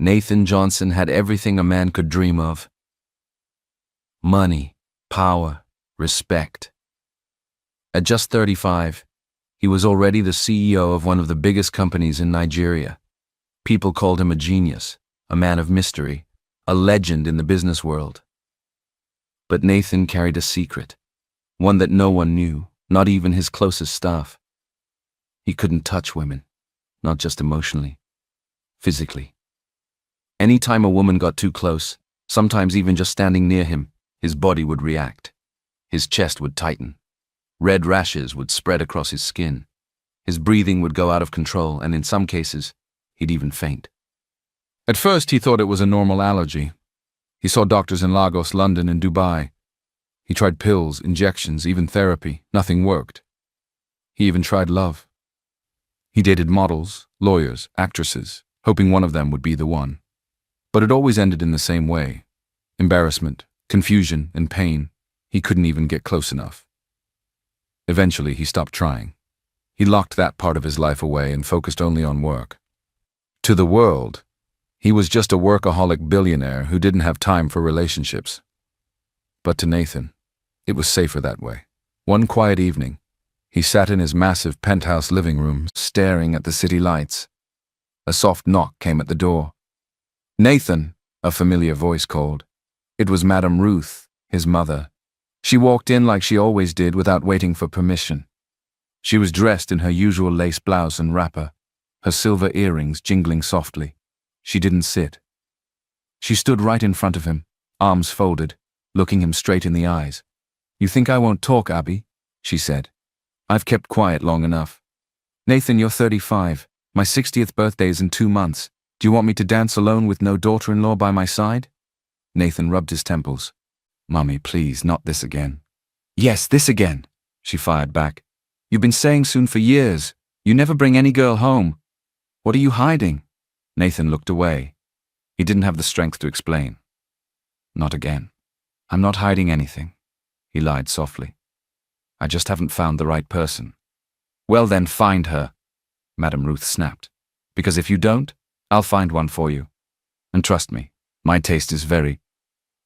Nathan Johnson had everything a man could dream of. Money, power, respect. At just 35, he was already the CEO of one of the biggest companies in Nigeria. People called him a genius, a man of mystery, a legend in the business world. But Nathan carried a secret, one that no one knew, not even his closest staff. He couldn't touch women, not just emotionally, physically. Anytime a woman got too close, sometimes even just standing near him, his body would react. His chest would tighten. Red rashes would spread across his skin. His breathing would go out of control, and in some cases, he'd even faint. At first, he thought it was a normal allergy. He saw doctors in Lagos, London, and Dubai. He tried pills, injections, even therapy. Nothing worked. He even tried love. He dated models, lawyers, actresses, hoping one of them would be the one. But it always ended in the same way. Embarrassment, confusion, and pain. He couldn't even get close enough. Eventually, he stopped trying. He locked that part of his life away and focused only on work. To the world, he was just a workaholic billionaire who didn't have time for relationships. But to Nathan, it was safer that way. One quiet evening, he sat in his massive penthouse living room, staring at the city lights. A soft knock came at the door. "Nathan," a familiar voice called. It was Madame Ruth, his mother. She walked in like she always did without waiting for permission. She was dressed in her usual lace blouse and wrapper, her silver earrings jingling softly. She didn't sit. She stood right in front of him, arms folded, looking him straight in the eyes. "You think I won't talk, Abby?" she said. "I've kept quiet long enough. Nathan, you're 35. My 60th birthday is in 2 months. Do you want me to dance alone with no daughter-in-law by my side?" Nathan rubbed his temples. "Mummy, please, not this again." "Yes, this again," she fired back. "You've been saying soon for years. You never bring any girl home. What are you hiding?" Nathan looked away. He didn't have the strength to explain. "Not again. I'm not hiding anything," he lied softly. "I just haven't found the right person." "Well then, find her," Madame Ruth snapped. "Because if you don't, I'll find one for you. And trust me, my taste is very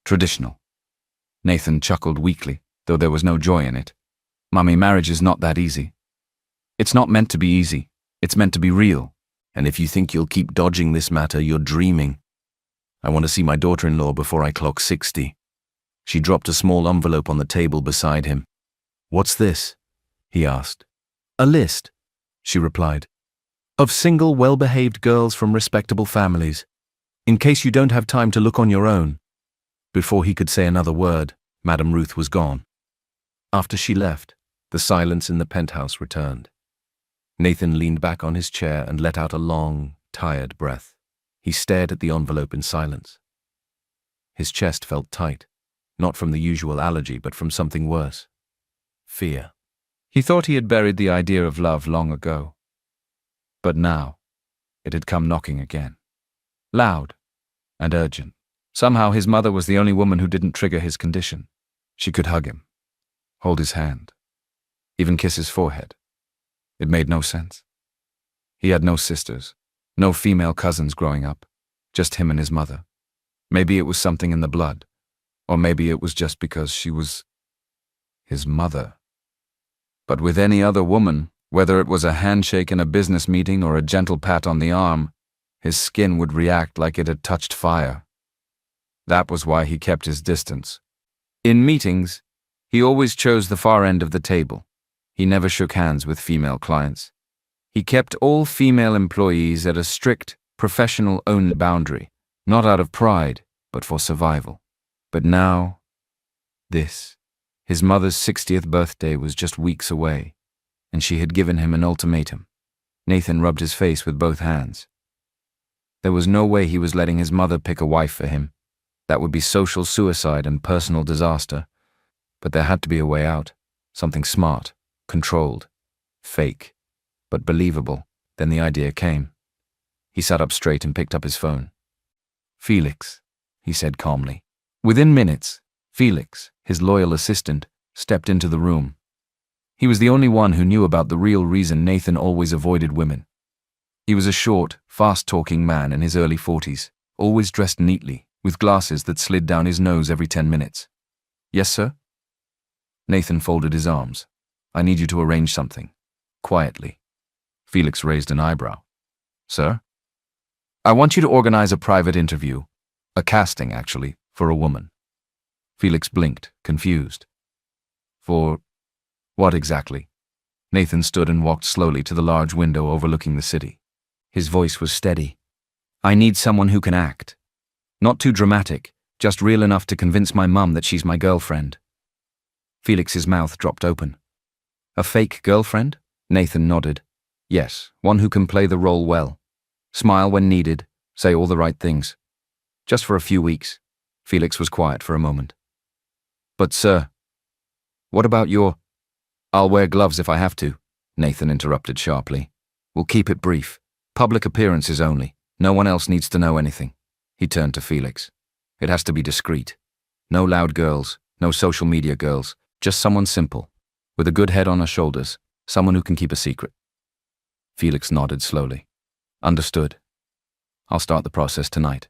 traditional." Nathan chuckled weakly, though there was no joy in it. "Mummy, marriage is not that easy. It's not meant to be easy. It's meant to be real. And if you think you'll keep dodging this matter, you're dreaming. I want to see my daughter-in-law before I clock 60. She dropped a small envelope on the table beside him. "What's this?" he asked. "A list," she replied, "of single, well-behaved girls from respectable families, in case you don't have time to look on your own." Before he could say another word, Madame Ruth was gone. After she left, the silence in the penthouse returned. Nathan leaned back on his chair and let out a long, tired breath. He stared at the envelope in silence. His chest felt tight, not from the usual allergy, but from something worse. Fear. He thought he had buried the idea of love long ago. But now, it had come knocking again. Loud and urgent. Somehow his mother was the only woman who didn't trigger his condition. She could hug him, hold his hand, even kiss his forehead. It made no sense. He had no sisters, no female cousins growing up, just him and his mother. Maybe it was something in the blood, or maybe it was just because she was his mother. But with any other woman, whether it was a handshake in a business meeting or a gentle pat on the arm, his skin would react like it had touched fire. That was why he kept his distance. In meetings, he always chose the far end of the table. He never shook hands with female clients. He kept all female employees at a strict, professional-owned boundary, not out of pride, but for survival. But now, this. His mother's 60th birthday was just weeks away, and she had given him an ultimatum. Nathan rubbed his face with both hands. There was no way he was letting his mother pick a wife for him. That would be social suicide and personal disaster. But there had to be a way out. Something smart, controlled, fake, but believable. Then the idea came. He sat up straight and picked up his phone. "Felix," he said calmly. Within minutes, Felix, his loyal assistant, stepped into the room. He was the only one who knew about the real reason Nathan always avoided women. He was a short, fast-talking man in his early 40s, always dressed neatly, with glasses that slid down his nose every 10 minutes. Yes, sir? Nathan folded his arms. I need you to arrange something. Quietly. Felix raised an eyebrow. Sir? I want you to organize a private interview. A casting, actually, for a woman. Felix blinked, confused. For what exactly? Nathan stood and walked slowly to the large window overlooking the city. His voice was steady. I need someone who can act. Not too dramatic, just real enough to convince my mum that she's my girlfriend. Felix's mouth dropped open. A fake girlfriend? Nathan nodded. Yes, one who can play the role well. Smile when needed, say all the right things. Just for a few weeks. Felix was quiet for a moment. But sir, what about your... I'll wear gloves if I have to, Nathan interrupted sharply. We'll keep it brief. Public appearances only. No one else needs to know anything. He turned to Felix. It has to be discreet. No loud girls, no social media girls, just someone simple, with a good head on her shoulders, someone who can keep a secret. Felix nodded slowly. Understood. I'll start the process tonight.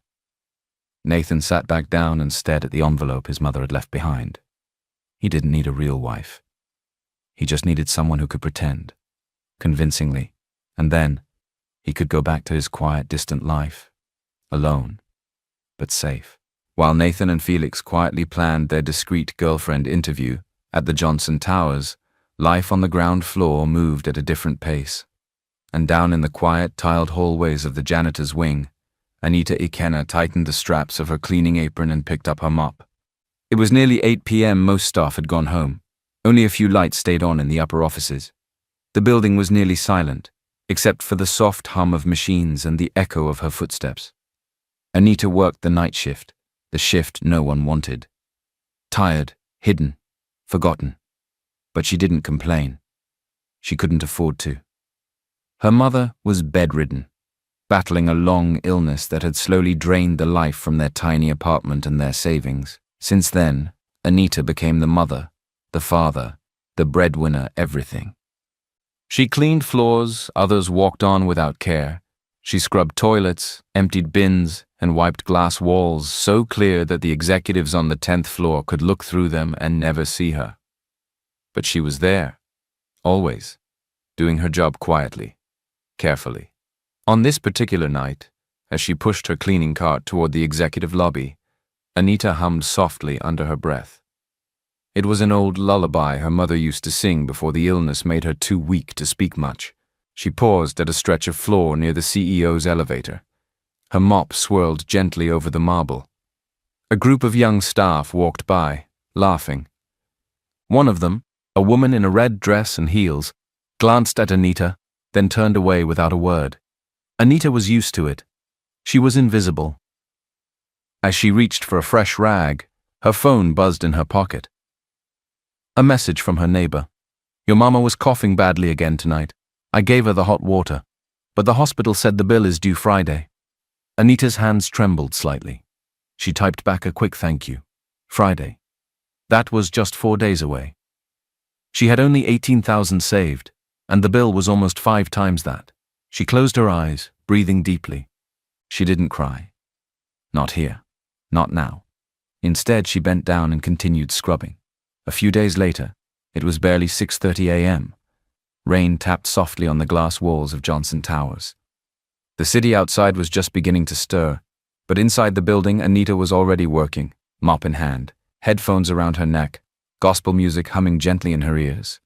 Nathan sat back down and stared at the envelope his mother had left behind. He didn't need a real wife. He just needed someone who could pretend, convincingly, and then he could go back to his quiet, distant life, alone, but safe. While Nathan and Felix quietly planned their discreet girlfriend interview at the Johnson Towers, life on the ground floor moved at a different pace. And down in the quiet, tiled hallways of the janitor's wing, Anita Ikenna tightened the straps of her cleaning apron and picked up her mop. It was nearly 8 p.m. Most staff had gone home. Only a few lights stayed on in the upper offices. The building was nearly silent, except for the soft hum of machines and the echo of her footsteps. Anita worked the night shift, the shift no one wanted. Tired, hidden, forgotten. But she didn't complain. She couldn't afford to. Her mother was bedridden, battling a long illness that had slowly drained the life from their tiny apartment and their savings. Since then, Anita became the mother, the father, the breadwinner, everything. She cleaned floors, others walked on without care. She scrubbed toilets, emptied bins, and wiped glass walls so clear that the executives on the 10th floor could look through them and never see her. But she was there, always, doing her job quietly, carefully. On this particular night, as she pushed her cleaning cart toward the executive lobby, Anita hummed softly under her breath. It was an old lullaby her mother used to sing before the illness made her too weak to speak much. She paused at a stretch of floor near the CEO's elevator. Her mop swirled gently over the marble. A group of young staff walked by, laughing. One of them, a woman in a red dress and heels, glanced at Anita, then turned away without a word. Anita was used to it. She was invisible. As she reached for a fresh rag, her phone buzzed in her pocket. A message from her neighbor. Your mama was coughing badly again tonight. I gave her the hot water, but the hospital said the bill is due Friday. Anita's hands trembled slightly. She typed back a quick thank you. Friday. That was just 4 days away. She had only 18,000 saved, and the bill was almost 5 times that. She closed her eyes, breathing deeply. She didn't cry. Not here. Not now. Instead, she bent down and continued scrubbing. A few days later, it was barely 6:30 a.m. Rain tapped softly on the glass walls of Johnson Towers. The city outside was just beginning to stir, but inside the building, Anita was already working, mop in hand, headphones around her neck, gospel music humming gently in her ears.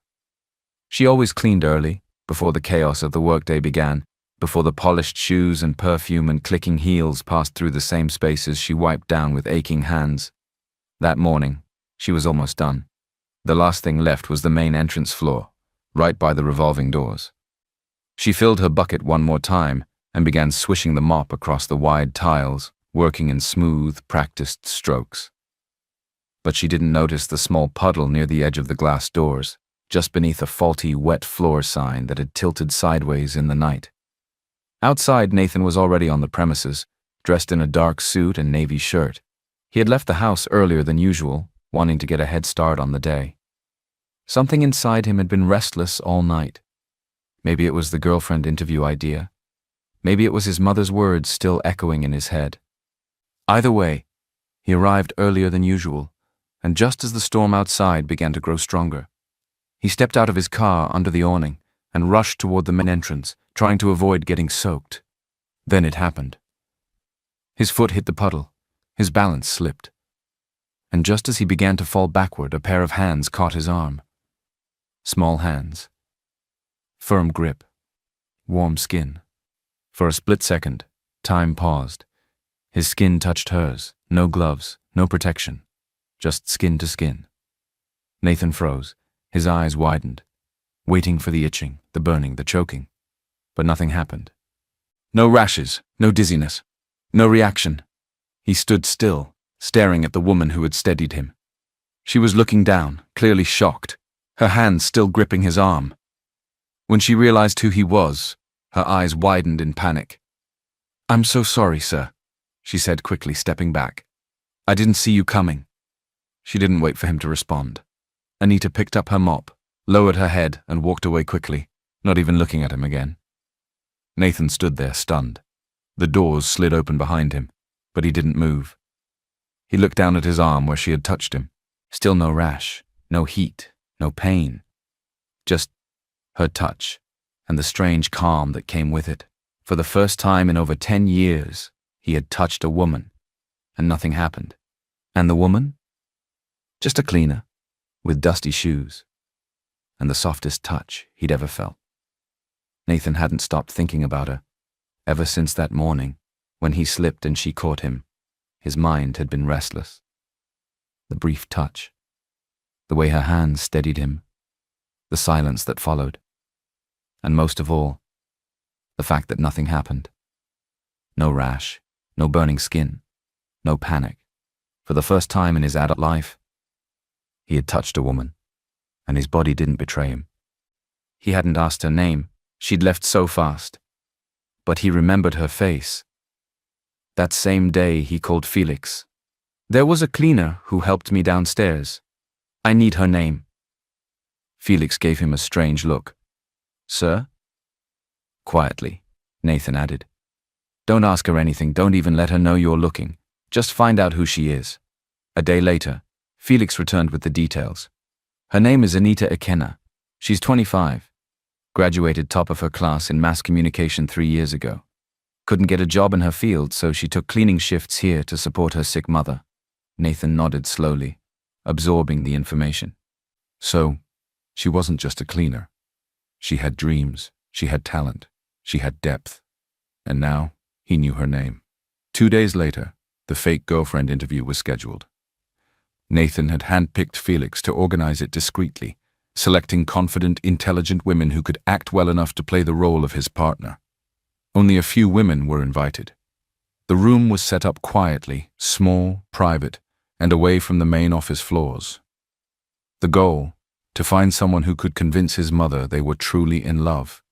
She always cleaned early, before the chaos of the workday began, before the polished shoes and perfume and clicking heels passed through the same spaces she wiped down with aching hands. That morning, she was almost done. The last thing left was the main entrance floor, right by the revolving doors. She filled her bucket one more time and began swishing the mop across the wide tiles, working in smooth, practiced strokes. But she didn't notice the small puddle near the edge of the glass doors, just beneath a faulty, wet floor sign that had tilted sideways in the night. Outside, Nathan was already on the premises, dressed in a dark suit and navy shirt. He had left the house earlier than usual, wanting to get a head start on the day. Something inside him had been restless all night. Maybe it was the girlfriend interview idea. Maybe it was his mother's words still echoing in his head. Either way, he arrived earlier than usual, and just as the storm outside began to grow stronger, he stepped out of his car under the awning and rushed toward the main entrance, trying to avoid getting soaked. Then it happened. His foot hit the puddle, his balance slipped, and just as he began to fall backward, a pair of hands caught his arm. Small hands. Firm grip. Warm skin. For a split second, time paused. His skin touched hers, no gloves, no protection, just skin to skin. Nathan froze, his eyes widened, waiting for the itching, the burning, the choking. But nothing happened. No rashes, no dizziness, no reaction. He stood still, staring at the woman who had steadied him. She was looking down, clearly shocked, her hand still gripping his arm. When she realized who he was, her eyes widened in panic. "I'm so sorry, sir," she said quickly, stepping back. "I didn't see you coming." She didn't wait for him to respond. Anita picked up her mop, lowered her head, and walked away quickly, not even looking at him again. Nathan stood there, stunned. The doors slid open behind him, but he didn't move. He looked down at his arm where she had touched him. Still no rash, no heat, no pain. Just her touch, and the strange calm that came with it. For the first time in over 10 years, he had touched a woman, and nothing happened. And the woman? Just a cleaner, with dusty shoes, and the softest touch he'd ever felt. Nathan hadn't stopped thinking about her. Ever since that morning, when he slipped and she caught him, his mind had been restless. The brief touch, the way her hands steadied him, the silence that followed, and most of all, the fact that nothing happened. No rash, no burning skin, no panic. For the first time in his adult life, he had touched a woman, and his body didn't betray him. He hadn't asked her name, she'd left so fast. But he remembered her face. That same day he called Felix. "There was a cleaner who helped me downstairs. I need her name." Felix gave him a strange look. "Sir?" Quietly, Nathan added. "Don't ask her anything, don't even let her know you're looking. Just find out who she is." A day later, Felix returned with the details. "Her name is Anita Ekena. She's 25. Graduated top of her class in mass communication 3 years ago. Couldn't get a job in her field, so she took cleaning shifts here to support her sick mother." Nathan nodded slowly, absorbing the information. So, she wasn't just a cleaner. She had dreams, she had talent, she had depth. And now, he knew her name. 2 days later, the fake girlfriend interview was scheduled. Nathan had handpicked Felix to organize it discreetly, selecting confident, intelligent women who could act well enough to play the role of his partner. Only a few women were invited. The room was set up quietly, small, private, and away from the main office floors. The goal, to find someone who could convince his mother they were truly in love,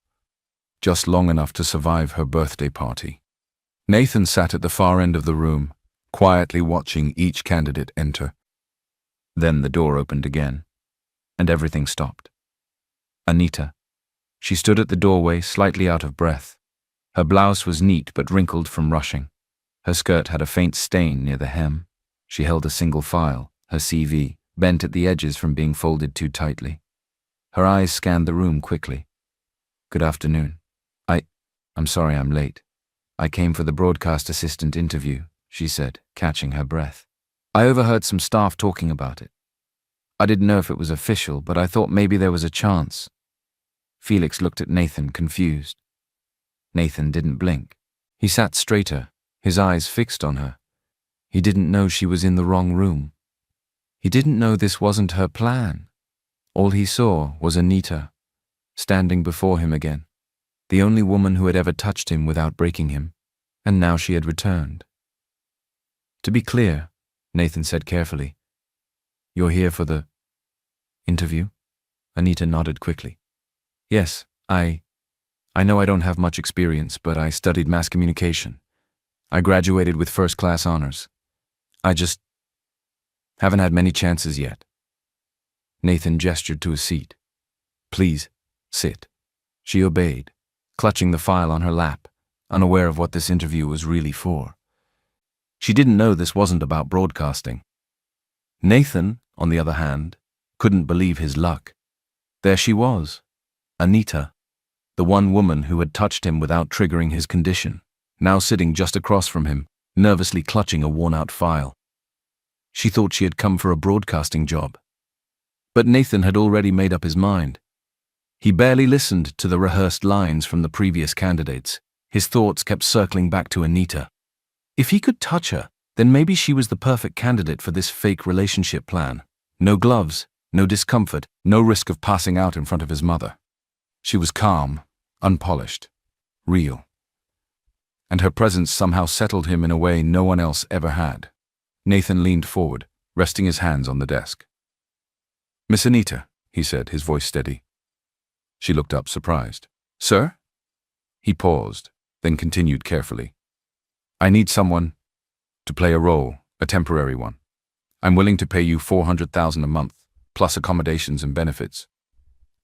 just long enough to survive her birthday party. Nathan sat at the far end of the room, quietly watching each candidate enter. Then the door opened again, and everything stopped. Anita. She stood at the doorway, slightly out of breath. Her blouse was neat but wrinkled from rushing. Her skirt had a faint stain near the hem. She held a single file, her CV, bent at the edges from being folded too tightly. Her eyes scanned the room quickly. "Good afternoon. I'm sorry I'm late. I came for the broadcast assistant interview," she said, catching her breath. "I overheard some staff talking about it. I didn't know if it was official, but I thought maybe there was a chance." Felix looked at Nathan, confused. Nathan didn't blink. He sat straighter, his eyes fixed on her. He didn't know she was in the wrong room. He didn't know this wasn't her plan. All he saw was Anita, standing before him again, the only woman who had ever touched him without breaking him, and now she had returned. "To be clear," Nathan said carefully, "you're here for the interview?" Anita nodded quickly. "Yes, I know I don't have much experience, but I studied mass communication. I graduated with first-class honors. I just haven't had many chances yet." Nathan gestured to a seat. "Please, sit." She obeyed, clutching the file on her lap, unaware of what this interview was really for. She didn't know this wasn't about broadcasting. Nathan, on the other hand, couldn't believe his luck. There she was, Anita, the one woman who had touched him without triggering his condition, now sitting just across from him, nervously clutching a worn-out file. She thought she had come for a broadcasting job. But Nathan had already made up his mind. He barely listened to the rehearsed lines from the previous candidates. His thoughts kept circling back to Anita. If he could touch her, then maybe she was the perfect candidate for this fake relationship plan. No gloves, no discomfort, no risk of passing out in front of his mother. She was calm, unpolished, real. And her presence somehow settled him in a way no one else ever had. Nathan leaned forward, resting his hands on the desk. "Miss Anita," he said, his voice steady. She looked up, surprised. "Sir?" He paused, then continued carefully. "I need someone to play a role, a temporary one. I'm willing to pay you $400,000 a month, plus accommodations and benefits."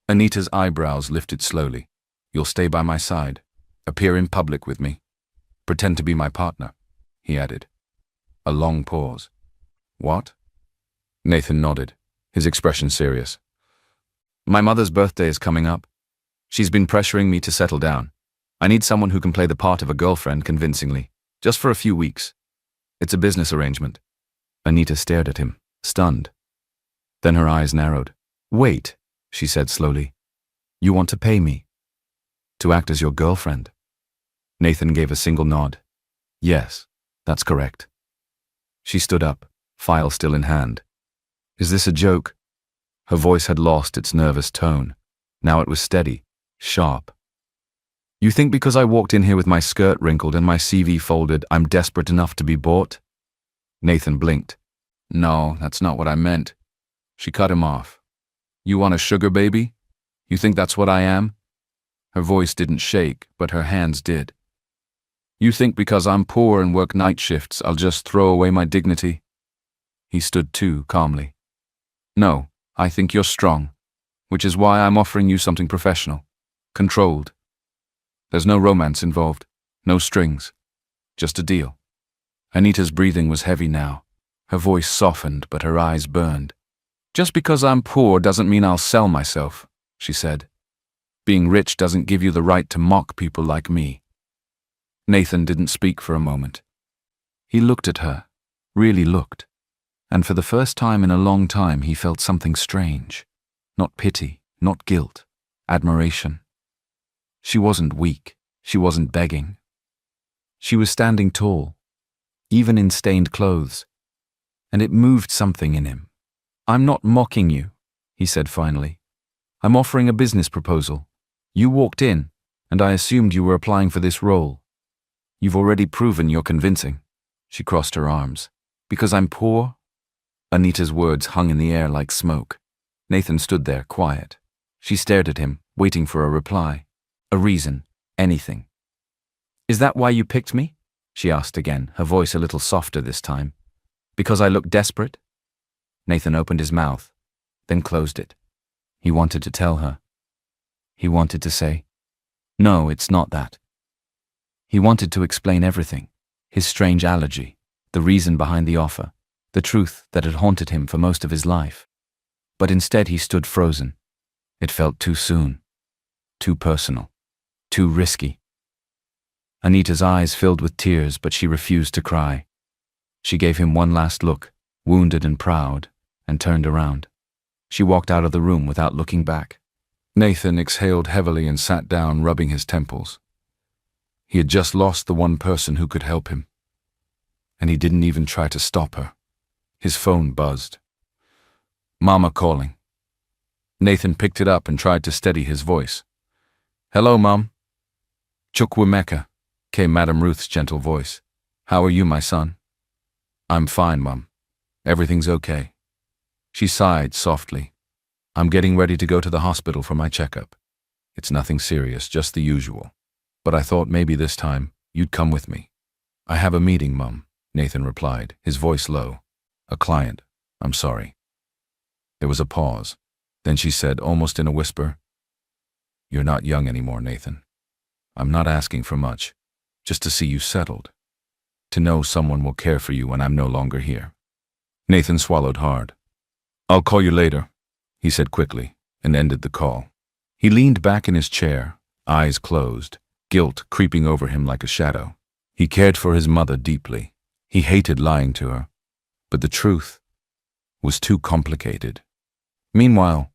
Anita's eyebrows lifted slowly. "You'll stay by my side, appear in public with me, pretend to be my partner," he added. A long pause. "What?" Nathan nodded, his expression serious. "My mother's birthday is coming up. She's been pressuring me to settle down. I need someone who can play the part of a girlfriend convincingly, just for a few weeks. It's a business arrangement." Anita stared at him, stunned. Then her eyes narrowed. "Wait," she said slowly. "You want to pay me to act as your girlfriend?" Nathan gave a single nod. "Yes, that's correct." She stood up, file still in hand. "Is this a joke?" Her voice had lost its nervous tone. Now it was steady, sharp. "You think because I walked in here with my skirt wrinkled and my CV folded, I'm desperate enough to be bought?" Nathan blinked. "No, that's not what I meant." She cut him off. "You want a sugar baby? You think that's what I am?" Her voice didn't shake, but her hands did. "You think because I'm poor and work night shifts, I'll just throw away my dignity?" He stood too, calmly. "No, I think you're strong, which is why I'm offering you something professional, controlled. There's no romance involved, no strings, just a deal." Anita's breathing was heavy now. Her voice softened, but her eyes burned. "Just because I'm poor doesn't mean I'll sell myself," she said. "Being rich doesn't give you the right to mock people like me." Nathan didn't speak for a moment. He looked at her, really looked, and for the first time in a long time he felt something strange. Not pity, not guilt, admiration. She wasn't weak, she wasn't begging. She was standing tall, even in stained clothes, and it moved something in him. "I'm not mocking you," he said finally. "I'm offering a business proposal. You walked in, and I assumed you were applying for this role. You've already proven you're convincing." She crossed her arms. "Because I'm poor?" Anita's words hung in the air like smoke. Nathan stood there, quiet. She stared at him, waiting for a reply. A reason, anything. "Is that why you picked me?" she asked again, her voice a little softer this time. "Because I look desperate?" Nathan opened his mouth, then closed it. He wanted to tell her. He wanted to say, "No, it's not that." He wanted to explain everything, his strange allergy, the reason behind the offer, the truth that had haunted him for most of his life. But instead he stood frozen. It felt too soon, too personal, too risky. Anita's eyes filled with tears, but she refused to cry. She gave him one last look, wounded and proud, and turned around. She walked out of the room without looking back. Nathan exhaled heavily and sat down, rubbing his temples. He had just lost the one person who could help him. And he didn't even try to stop her. His phone buzzed. "Mama calling." Nathan picked it up and tried to steady his voice. "Hello, Mom." "Chukwemeka," came Madam Ruth's gentle voice. "How are you, my son?" "I'm fine, Mom. Everything's okay." She sighed softly. "I'm getting ready to go to the hospital for my checkup. It's nothing serious, just the usual. But I thought maybe this time you'd come with me." "I have a meeting, Mom," Nathan replied, his voice low. "A client. I'm sorry." There was a pause. Then she said, almost in a whisper, "You're not young anymore, Nathan. I'm not asking for much, just to see you settled. to know someone will care for you when I'm no longer here. Nathan swallowed hard. I'll call you later, he said quickly, and ended the call. He leaned back in his chair, eyes closed, guilt creeping over him like a shadow. He cared for his mother deeply. He hated lying to her, but the truth was too complicated. Meanwhile,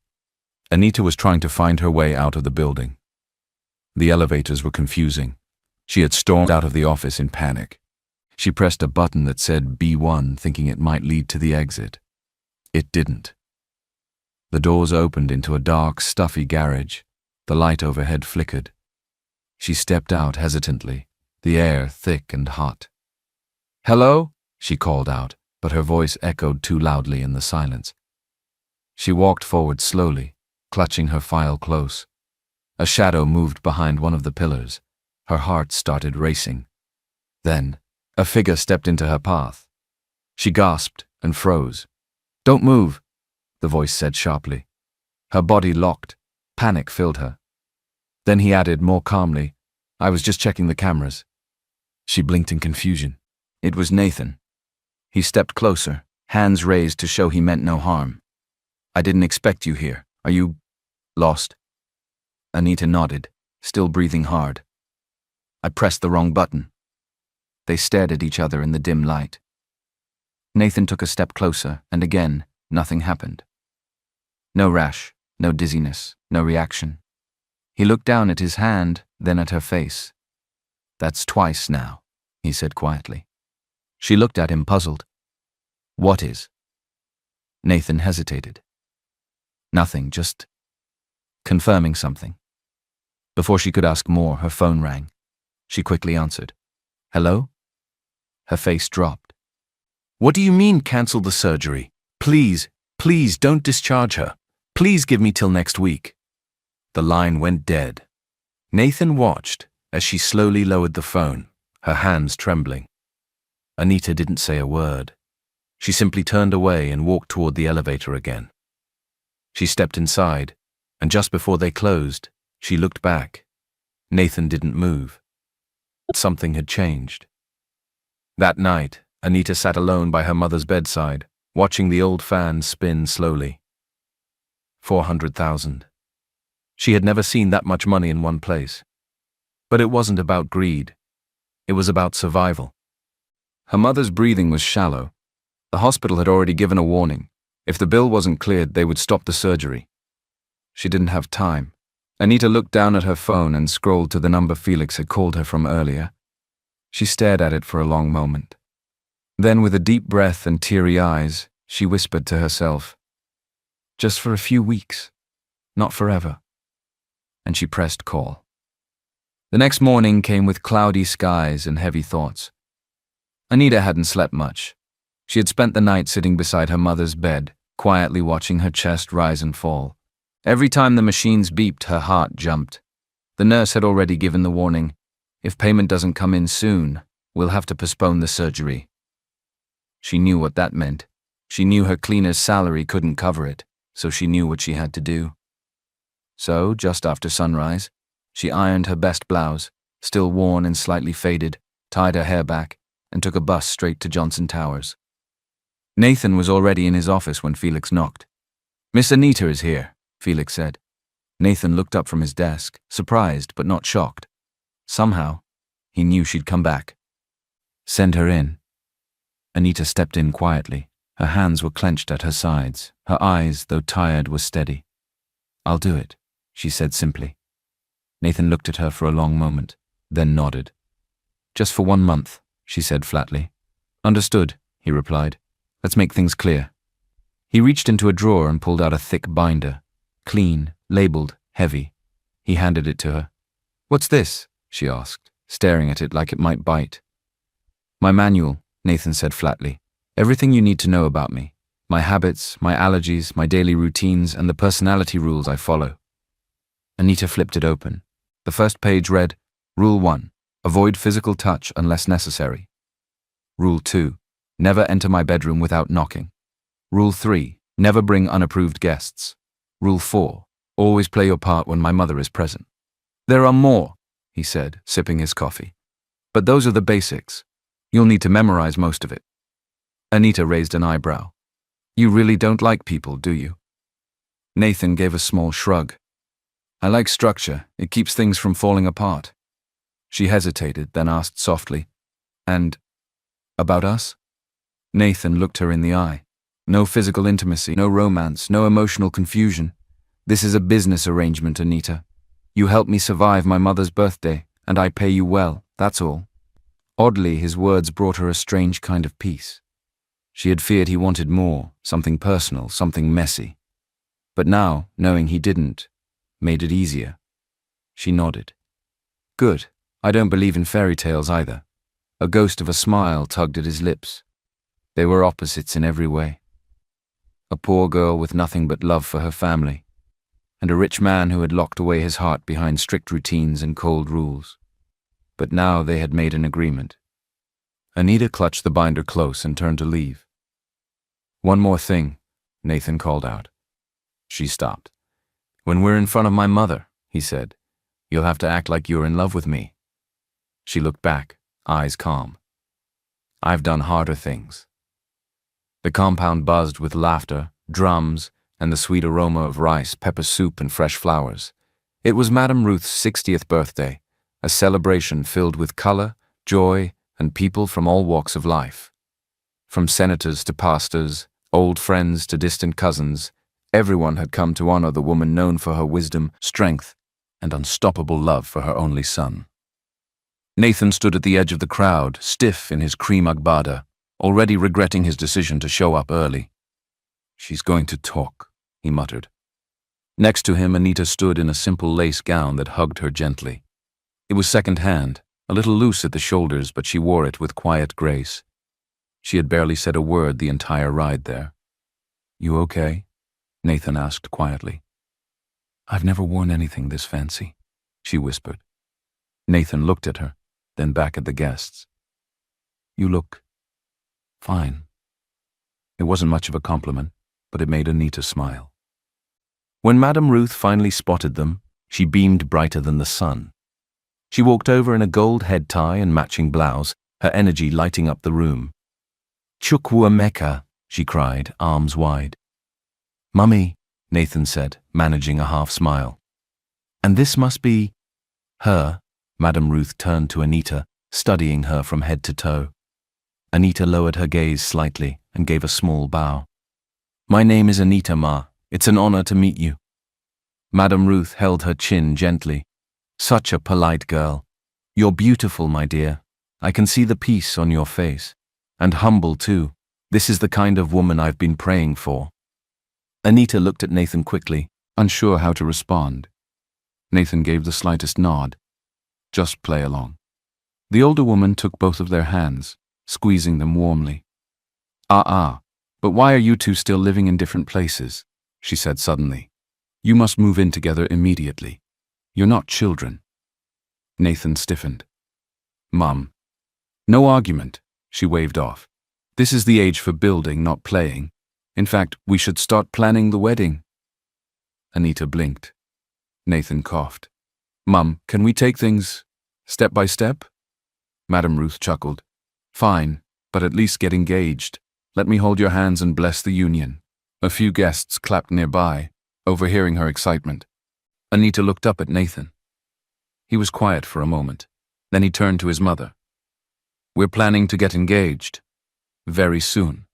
Anita was trying to find her way out of the building. The elevators were confusing. She had stormed out of the office in panic. She pressed a button that said B1, thinking it might lead to the exit. It didn't. The doors opened into a dark, stuffy garage. The light overhead flickered. She stepped out hesitantly, the air thick and hot. "Hello?" she called out, but her voice echoed too loudly in the silence. She walked forward slowly, clutching her file close. A shadow moved behind one of the pillars. Her heart started racing. Then, a figure stepped into her path. She gasped and froze. "Don't move," the voice said sharply. Her body locked. Panic filled her. Then he added more calmly, "I was just checking the cameras." She blinked in confusion. It was Nathan. He stepped closer, hands raised to show he meant no harm. "I didn't expect you here. Are you lost?" Anita nodded, still breathing hard. "I pressed the wrong button." They stared at each other in the dim light. Nathan took a step closer, and again, nothing happened. No rash, no dizziness, no reaction. He looked down at his hand, then at her face. "That's twice now," he said quietly. She looked at him, puzzled. "What is?" Nathan hesitated. "Nothing, just confirming something." Before she could ask more, her phone rang. She quickly answered. "Hello?" Her face dropped. "What do you mean, cancel the surgery? Please, please don't discharge her. Please give me till next week." The line went dead. Nathan watched as she slowly lowered the phone, her hands trembling. Anita didn't say a word. She simply turned away and walked toward the elevator again. She stepped inside, and just before they closed, she looked back. Nathan didn't move. Something had changed. That night, Anita sat alone by her mother's bedside, watching the old fan spin slowly. 400,000. She had never seen that much money in one place. But it wasn't about greed. It was about survival. Her mother's breathing was shallow. The hospital had already given a warning. If the bill wasn't cleared, they would stop the surgery. She didn't have time. Anita looked down at her phone and scrolled to the number Felix had called her from earlier. She stared at it for a long moment. Then, with a deep breath and teary eyes, she whispered to herself, "Just for a few weeks, not forever." And she pressed call. The next morning came with cloudy skies and heavy thoughts. Anita hadn't slept much. She had spent the night sitting beside her mother's bed, quietly watching her chest rise and fall. Every time the machines beeped, her heart jumped. The nurse had already given the warning, "If payment doesn't come in soon, we'll have to postpone the surgery." She knew what that meant. She knew her cleaner's salary couldn't cover it, so she knew what she had to do. So, just after sunrise, she ironed her best blouse, still worn and slightly faded, tied her hair back, and took a bus straight to Johnson Towers. Nathan was already in his office when Felix knocked. "Miss Anita is here," Felix said. Nathan looked up from his desk, surprised but not shocked. Somehow, he knew she'd come back. "Send her in." Anita stepped in quietly. Her hands were clenched at her sides. Her eyes, though tired, were steady. "I'll do it," she said simply. Nathan looked at her for a long moment, then nodded. "Just for 1 month," she said flatly. "Understood," he replied. "Let's make things clear." He reached into a drawer and pulled out a thick binder. Clean, labeled, heavy. He handed it to her. "What's this?" she asked, staring at it like it might bite. "My manual," Nathan said flatly. "Everything you need to know about me. My habits, my allergies, my daily routines, and the personality rules I follow." Anita flipped it open. The first page read, Rule 1. Avoid physical touch unless necessary. Rule 2. Never enter my bedroom without knocking. Rule 3. Never bring unapproved guests. Rule 4. Always play your part when my mother is present. "There are more," he said, sipping his coffee. "But those are the basics. You'll need to memorize most of it. Anita raised an eyebrow. You really don't like people, do you? Nathan gave a small shrug. I like structure. It keeps things from falling apart. She hesitated, then asked softly, And about us? Nathan looked her in the eye. No physical intimacy, no romance, no emotional confusion. This is a business arrangement, Anita. You help me survive my mother's birthday, and I pay you well, that's all. Oddly, his words brought her a strange kind of peace. She had feared he wanted more, something personal, something messy. But now, knowing he didn't, made it easier. She nodded. Good. I don't believe in fairy tales either. A ghost of a smile tugged at his lips. They were opposites in every way. A poor girl with nothing but love for her family, and a rich man who had locked away his heart behind strict routines and cold rules. But now they had made an agreement. Anita clutched the binder close and turned to leave. One more thing, Nathan called out. She stopped. When we're in front of my mother, he said, you'll have to act like you're in love with me. She looked back, eyes calm. I've done harder things. The compound buzzed with laughter, drums, and the sweet aroma of rice, pepper soup, and fresh flowers. It was Madame Ruth's 60th birthday, a celebration filled with color, joy, and people from all walks of life. From senators to pastors, old friends to distant cousins, everyone had come to honor the woman known for her wisdom, strength, and unstoppable love for her only son. Nathan stood at the edge of the crowd, stiff in his cream agbada, already regretting his decision to show up early. She's going to talk, he muttered. Next to him, Anita stood in a simple lace gown that hugged her gently. It was second-hand, a little loose at the shoulders, but she wore it with quiet grace. She had barely said a word the entire ride there. You okay? Nathan asked quietly. I've never worn anything this fancy, she whispered. Nathan looked at her, then back at the guests. You look fine. It wasn't much of a compliment, but it made Anita smile. When Madame Ruth finally spotted them, she beamed brighter than the sun. She walked over in a gold head tie and matching blouse, her energy lighting up the room. Chukwu Mecca, she cried, arms wide. Mummy, Nathan said, managing a half smile. And this must be her. Madame Ruth turned to Anita, studying her from head to toe. Anita lowered her gaze slightly and gave a small bow. My name is Anita, Ma. It's an honor to meet you. Madame Ruth held her chin gently. Such a polite girl. You're beautiful, my dear. I can see the peace on your face. And humble, too. This is the kind of woman I've been praying for. Anita looked at Nathan quickly, unsure how to respond. Nathan gave the slightest nod. Just play along. The older woman took both of their hands, squeezing them warmly. But why are you two still living in different places? She said suddenly. You must move in together immediately. You're not children. Nathan stiffened. Mum. No argument, she waved off. This is the age for building, not playing. In fact, we should start planning the wedding. Anita blinked. Nathan coughed. Mum, can we take things step by step? Madame Ruth chuckled. Fine, but at least get engaged. Let me hold your hands and bless the union. A few guests clapped nearby, overhearing her excitement. Anita looked up at Nathan. He was quiet for a moment. Then he turned to his mother. We're planning to get engaged. Very soon.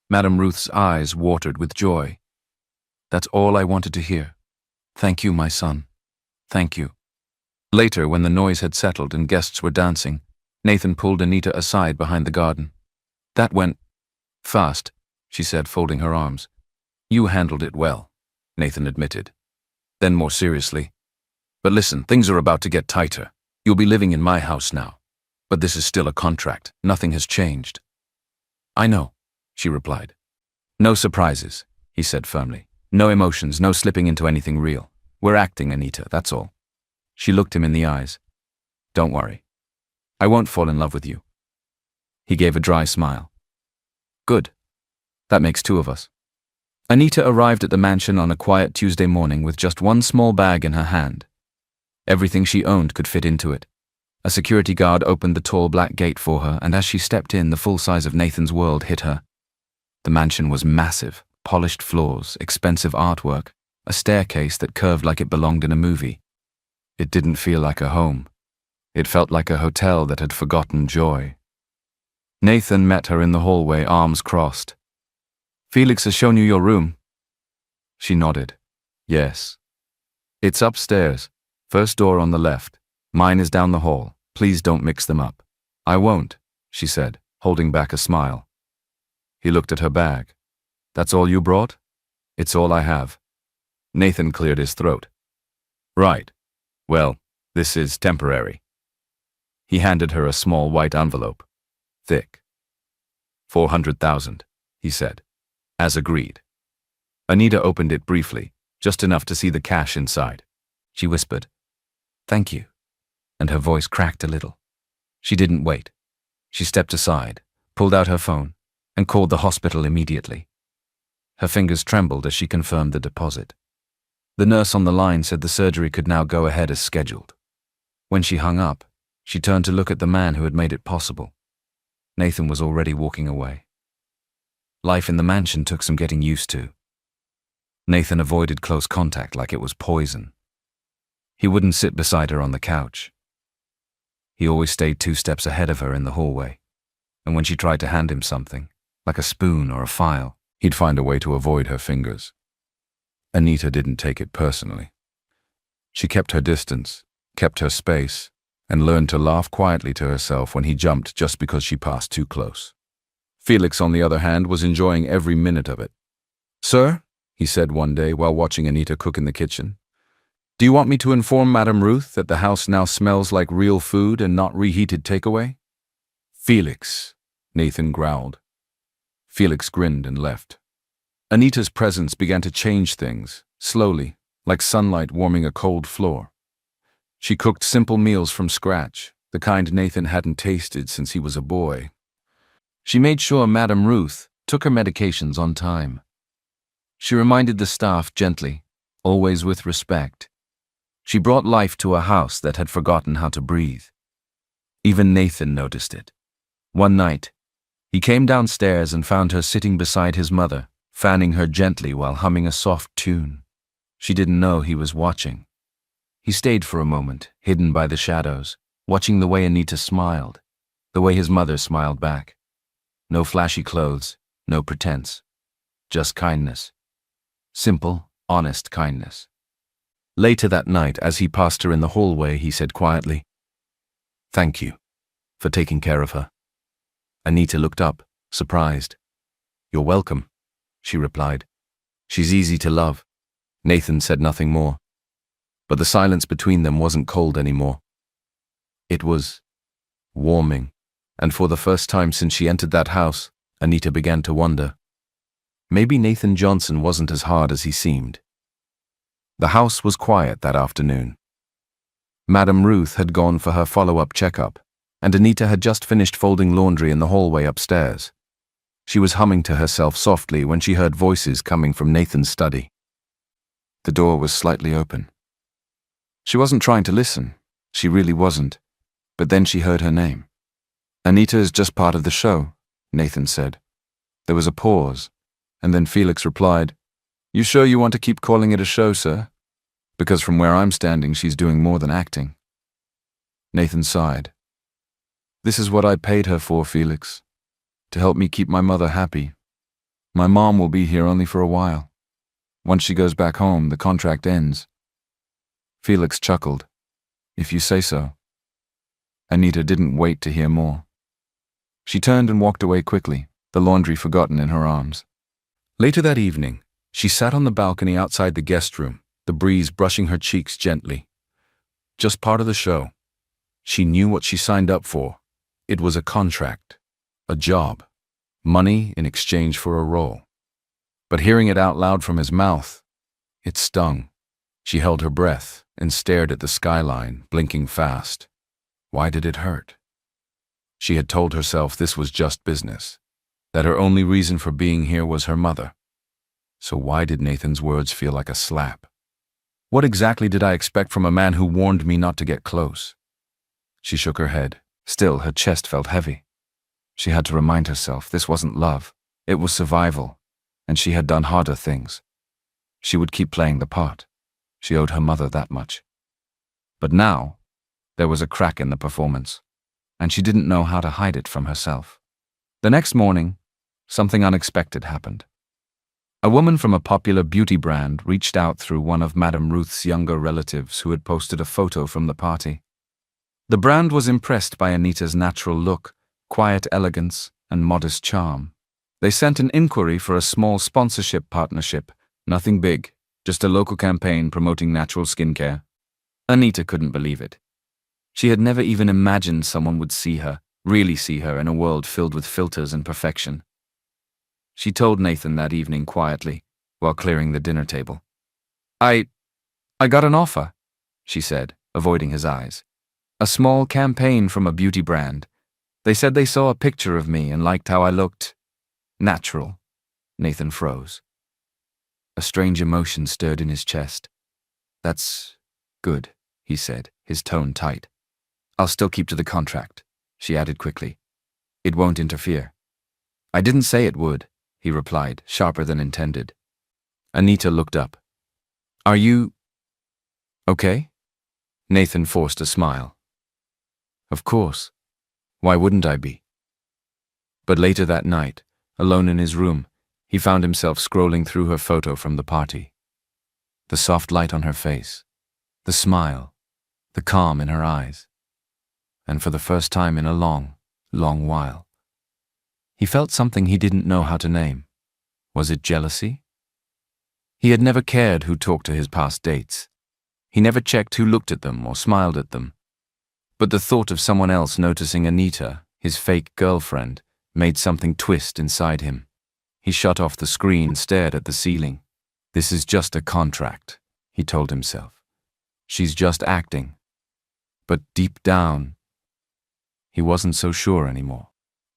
Madame Ruth's eyes watered with joy. That's all I wanted to hear. Thank you, my son. Thank you. Later, when the noise had settled and guests were dancing, Nathan pulled Anita aside behind the garden. That went fast, she said, folding her arms. You handled it well, Nathan admitted. Then more seriously, but listen, things are about to get tighter. You'll be living in my house now. But this is still a contract. Nothing has changed. I know, she replied. No surprises, he said firmly. No emotions, no slipping into anything real. We're acting, Anita, that's all. She looked him in the eyes. Don't worry. I won't fall in love with you. He gave a dry smile. Good. That makes two of us. Anita arrived at the mansion on a quiet Tuesday morning with just one small bag in her hand. Everything she owned could fit into it. A security guard opened the tall black gate for her, and as she stepped in, the full size of Nathan's world hit her. The mansion was massive, polished floors, expensive artwork, a staircase that curved like it belonged in a movie. It didn't feel like a home. It felt like a hotel that had forgotten joy. Nathan met her in the hallway, arms crossed. "Felix has shown you your room." She nodded. "Yes. It's upstairs, first door on the left. Mine is down the hall. Please don't mix them up." "I won't," she said, holding back a smile. He looked at her bag. "That's all you brought?" "It's all I have." Nathan cleared his throat. "Right. Well, this is temporary." He handed her a small white envelope. Thick. 400,000, he said, as agreed. Anita opened it briefly, just enough to see the cash inside. She whispered, "Thank you," and her voice cracked a little. She didn't wait. She stepped aside, pulled out her phone, and called the hospital immediately. Her fingers trembled as she confirmed the deposit. The nurse on the line said the surgery could now go ahead as scheduled. When she hung up, she turned to look at the man who had made it possible. Nathan was already walking away. Life in the mansion took some getting used to. Nathan avoided close contact like it was poison. He wouldn't sit beside her on the couch. He always stayed 2 steps ahead of her in the hallway, and when she tried to hand him something, like a spoon or a file, he'd find a way to avoid her fingers. Anita didn't take it personally. She kept her distance, kept her space, and learned to laugh quietly to herself when he jumped just because she passed too close. Felix, on the other hand, was enjoying every minute of it. "Sir," he said one day while watching Anita cook in the kitchen, "do you want me to inform Madame Ruth that the house now smells like real food and not reheated takeaway?" "Felix," Nathan growled. Felix grinned and left. Anita's presence began to change things, slowly, like sunlight warming a cold floor. She cooked simple meals from scratch, the kind Nathan hadn't tasted since he was a boy. She made sure Madame Ruth took her medications on time. She reminded the staff gently, always with respect. She brought life to a house that had forgotten how to breathe. Even Nathan noticed it. One night, he came downstairs and found her sitting beside his mother, fanning her gently while humming a soft tune. She didn't know he was watching. He stayed for a moment, hidden by the shadows, watching the way Anita smiled, the way his mother smiled back. No flashy clothes, no pretense, just kindness. Simple, honest kindness. Later that night, as he passed her in the hallway, he said quietly, "Thank you for taking care of her." Anita looked up, surprised. "You're welcome," she replied. "She's easy to love." Nathan said nothing more. But the silence between them wasn't cold anymore. It was warming, and for the first time since she entered that house, Anita began to wonder. Maybe Nathan Johnson wasn't as hard as he seemed. The house was quiet that afternoon. Madame Ruth had gone for her follow-up checkup, and Anita had just finished folding laundry in the hallway upstairs. She was humming to herself softly when she heard voices coming from Nathan's study. The door was slightly open. She wasn't trying to listen. She really wasn't. But then she heard her name. "Anita is just part of the show," Nathan said. There was a pause, and then Felix replied, "You sure you want to keep calling it a show, sir? Because from where I'm standing, she's doing more than acting." Nathan sighed. "This is what I paid her for, Felix. To help me keep my mother happy. My mom will be here only for a while. Once she goes back home, the contract ends." Felix chuckled. "If you say so." Anita didn't wait to hear more. She turned and walked away quickly, the laundry forgotten in her arms. Later that evening, she sat on the balcony outside the guest room, the breeze brushing her cheeks gently. Just part of the show. She knew what she signed up for. It was a contract, a job, money in exchange for a role. But hearing it out loud from his mouth, it stung. She held her breath and stared at the skyline, blinking fast. Why did it hurt? She had told herself this was just business, that her only reason for being here was her mother. So why did Nathan's words feel like a slap? What exactly did I expect from a man who warned me not to get close? She shook her head. Still, her chest felt heavy. She had to remind herself this wasn't love. It was survival, and she had done harder things. She would keep playing the part. She owed her mother that much. But now, there was a crack in the performance, and she didn't know how to hide it from herself. The next morning, something unexpected happened. A woman from a popular beauty brand reached out through one of Madame Ruth's younger relatives who had posted a photo from the party. The brand was impressed by Anita's natural look, quiet elegance, and modest charm. They sent an inquiry for a small sponsorship partnership. Nothing big, just a local campaign promoting natural skincare. Anita couldn't believe it. She had never even imagined someone would see her, really see her in a world filled with filters and perfection. She told Nathan that evening quietly, while clearing the dinner table. I got an offer, she said, avoiding his eyes. A small campaign from a beauty brand. They said they saw a picture of me and liked how I looked. Natural. Nathan froze. A strange emotion stirred in his chest. That's good, he said, his tone tight. I'll still keep to the contract, she added quickly. It won't interfere. I didn't say it would, he replied, sharper than intended. Anita looked up. Are you okay? Nathan forced a smile. Of course. Why wouldn't I be? But later that night, alone in his room, he found himself scrolling through her photo from the party. The soft light on her face, the smile, the calm in her eyes. And for the first time in a long, long while, he felt something he didn't know how to name. Was it jealousy? He had never cared who talked to his past dates. He never checked who looked at them or smiled at them. But the thought of someone else noticing Anita, his fake girlfriend, made something twist inside him. He shut off the screen and stared at the ceiling. This is just a contract, he told himself. She's just acting. But deep down, he wasn't so sure anymore.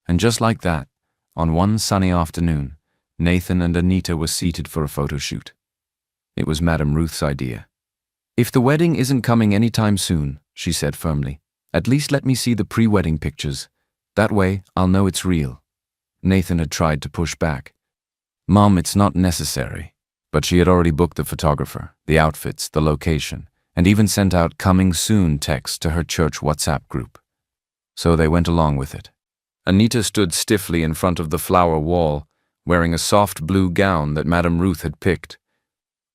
And just like that, on one sunny afternoon, Nathan and Anita were seated for a photo shoot. It was Madame Ruth's idea. If the wedding isn't coming anytime soon, she said firmly, at least let me see the pre-wedding pictures. That way, I'll know it's real. Nathan had tried to push back. Mom, it's not necessary. But she had already booked the photographer, the outfits, the location, and even sent out coming soon texts to her church WhatsApp group. So they went along with it. Anita stood stiffly in front of the flower wall, wearing a soft blue gown that Madame Ruth had picked.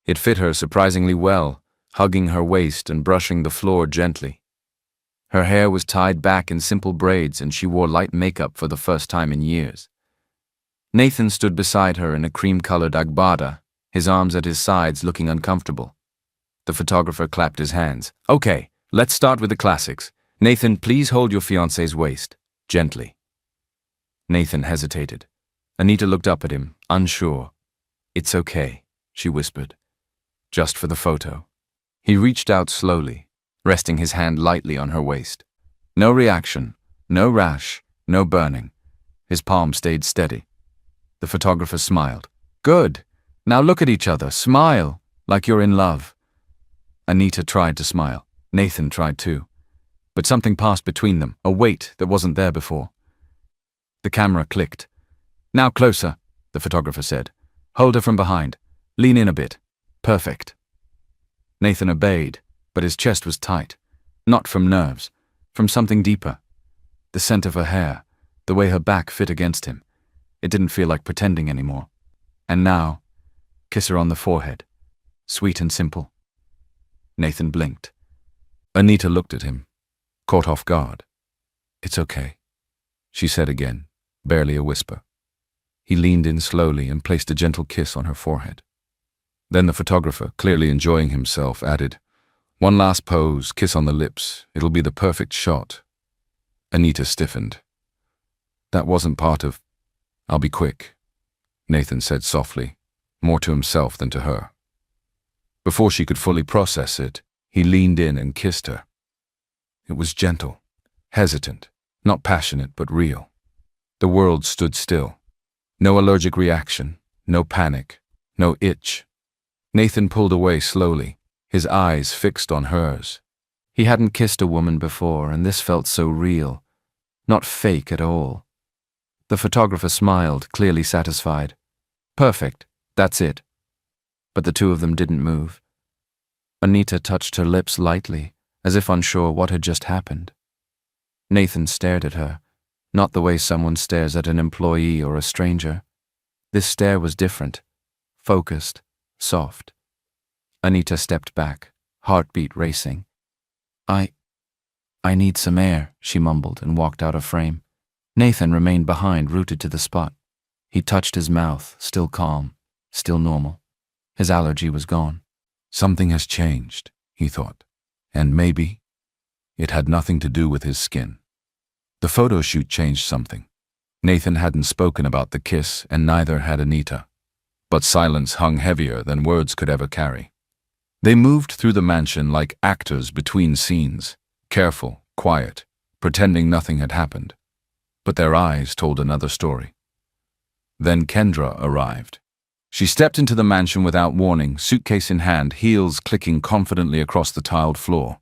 It fit her surprisingly well, hugging her waist and brushing the floor gently. Her hair was tied back in simple braids and she wore light makeup for the first time in years. Nathan stood beside her in a cream-colored agbada, his arms at his sides looking uncomfortable. The photographer clapped his hands. Okay, let's start with the classics. Nathan, please hold your fiancé's waist, gently. Nathan hesitated. Anita looked up at him, unsure. It's okay, she whispered. Just for the photo. He reached out slowly, resting his hand lightly on her waist. No reaction, no rash, no burning. His palm stayed steady. The photographer smiled. Good. Now look at each other. Smile, like you're in love. Anita tried to smile. Nathan tried too. But something passed between them, a weight that wasn't there before. The camera clicked. Now closer, the photographer said. Hold her from behind. Lean in a bit. Perfect. Nathan obeyed, but his chest was tight. Not from nerves, from something deeper. The scent of her hair, the way her back fit against him. It didn't feel like pretending anymore. And now, kiss her on the forehead. Sweet and simple. Nathan blinked. Anita looked at him, caught off guard. It's okay, she said again, barely a whisper. He leaned in slowly and placed a gentle kiss on her forehead. Then the photographer, clearly enjoying himself, added, one last pose, kiss on the lips. It'll be the perfect shot. Anita stiffened. That wasn't part of... I'll be quick, Nathan said softly, more to himself than to her. Before she could fully process it, he leaned in and kissed her. It was gentle, hesitant, not passionate but real. The world stood still. No allergic reaction, no panic, no itch. Nathan pulled away slowly, his eyes fixed on hers. He hadn't kissed a woman before, and this felt so real, not fake at all. The photographer smiled, clearly satisfied. Perfect, that's it. But the two of them didn't move. Anita touched her lips lightly, as if unsure what had just happened. Nathan stared at her, not the way someone stares at an employee or a stranger. This stare was different, focused, soft. Anita stepped back, heartbeat racing. I need some air, she mumbled and walked out of frame. Nathan remained behind, rooted to the spot. He touched his mouth, still calm, still normal. His allergy was gone. Something has changed, he thought. And maybe it had nothing to do with his skin. The photo shoot changed something. Nathan hadn't spoken about the kiss, and neither had Anita. But silence hung heavier than words could ever carry. They moved through the mansion like actors between scenes, careful, quiet, pretending nothing had happened. But their eyes told another story. Then Kendra arrived. She stepped into the mansion without warning, suitcase in hand, heels clicking confidently across the tiled floor.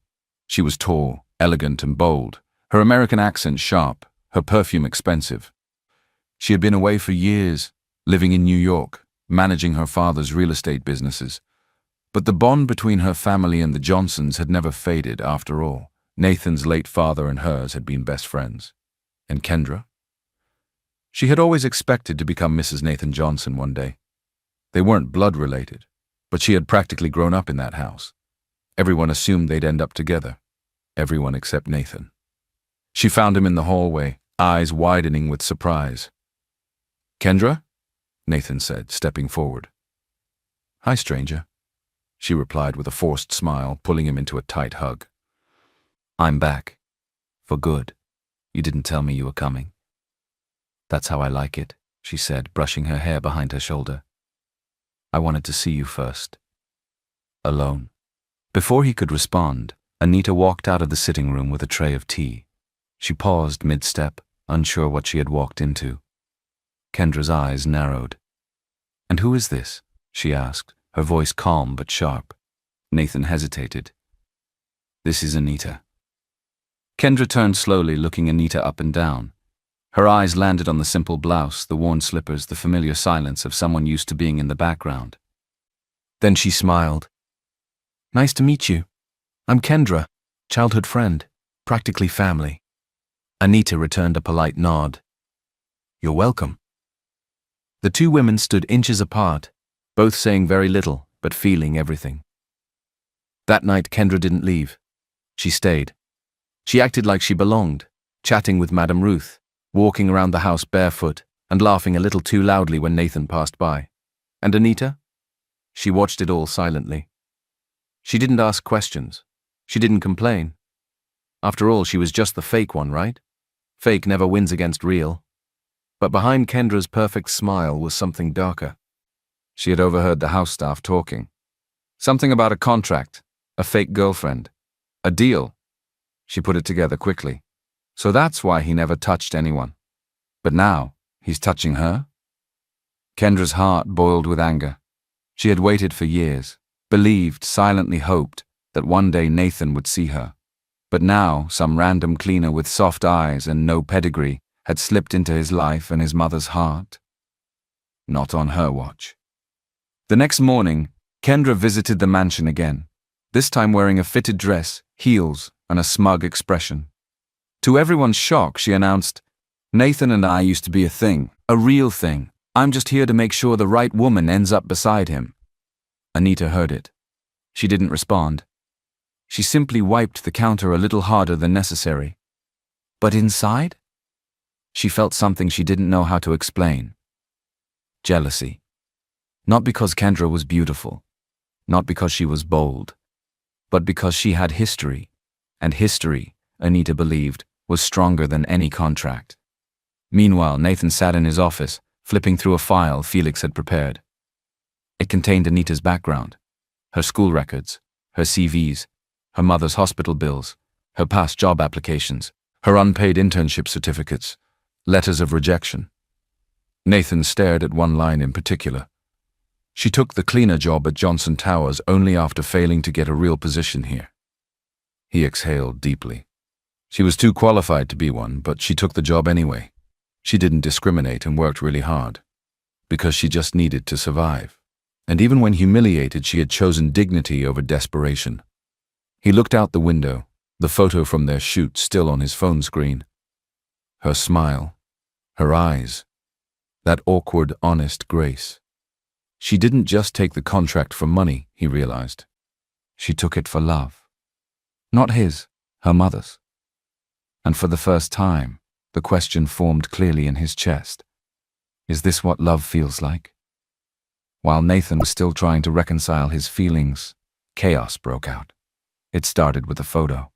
She was tall, elegant, and bold, her American accent sharp, her perfume expensive. She had been away for years, living in New York, managing her father's real estate businesses. But the bond between her family and the Johnsons had never faded after all. Nathan's late father and hers had been best friends. And Kendra? She had always expected to become Mrs. Nathan Johnson one day. They weren't blood-related, but she had practically grown up in that house. Everyone assumed they'd end up together. Everyone except Nathan. She found him in the hallway, eyes widening with surprise. "Kendra?" Nathan said, stepping forward. "Hi, stranger," she replied with a forced smile, pulling him into a tight hug. "I'm back. For good. You didn't tell me you were coming." "That's how I like it," she said, brushing her hair behind her shoulder. "I wanted to see you first. Alone." Before he could respond, Anita walked out of the sitting room with a tray of tea. She paused mid-step, unsure what she had walked into. Kendra's eyes narrowed. "And who is this?" she asked, her voice calm but sharp. Nathan hesitated. "This is Anita." Kendra turned slowly, looking Anita up and down. Her eyes landed on the simple blouse, the worn slippers, the familiar silence of someone used to being in the background. Then she smiled. "Nice to meet you. I'm Kendra, childhood friend, practically family." Anita returned a polite nod. "You're welcome." The two women stood inches apart, both saying very little, but feeling everything. That night, Kendra didn't leave. She stayed. She acted like she belonged, chatting with Madame Ruth, walking around the house barefoot, and laughing a little too loudly when Nathan passed by. And Anita? She watched it all silently. She didn't ask questions. She didn't complain. After all, she was just the fake one, right? Fake never wins against real. But behind Kendra's perfect smile was something darker. She had overheard the house staff talking. Something about a contract, a fake girlfriend, a deal. She put it together quickly. So that's why he never touched anyone. But now, he's touching her? Kendra's heart boiled with anger. She had waited for years, believed, silently hoped, that one day Nathan would see her. But now, some random cleaner with soft eyes and no pedigree had slipped into his life and his mother's heart. Not on her watch. The next morning, Kendra visited the mansion again, this time wearing a fitted dress, heels, and a smug expression. To everyone's shock, she announced, "Nathan and I used to be a thing, a real thing. I'm just here to make sure the right woman ends up beside him." Anita heard it. She didn't respond. She simply wiped the counter a little harder than necessary. But inside? She felt something she didn't know how to explain. Jealousy. Not because Kendra was beautiful, not because she was bold, but because she had history, and history, Anita believed, was stronger than any contract. Meanwhile, Nathan sat in his office, flipping through a file Felix had prepared. It contained Anita's background, her school records, her CVs, her mother's hospital bills, her past job applications, her unpaid internship certificates, letters of rejection. Nathan stared at one line in particular. She took the cleaner job at Johnson Towers only after failing to get a real position here. He exhaled deeply. She was too qualified to be one, but she took the job anyway. She didn't discriminate and worked really hard, because she just needed to survive. And even when humiliated, she had chosen dignity over desperation. He looked out the window, the photo from their shoot still on his phone screen. Her smile, her eyes, that awkward, honest grace. She didn't just take the contract for money, he realized. She took it for love. Not his, her mother's. And for the first time, the question formed clearly in his chest. Is this what love feels like? While Nathan was still trying to reconcile his feelings, chaos broke out. It started with a photo.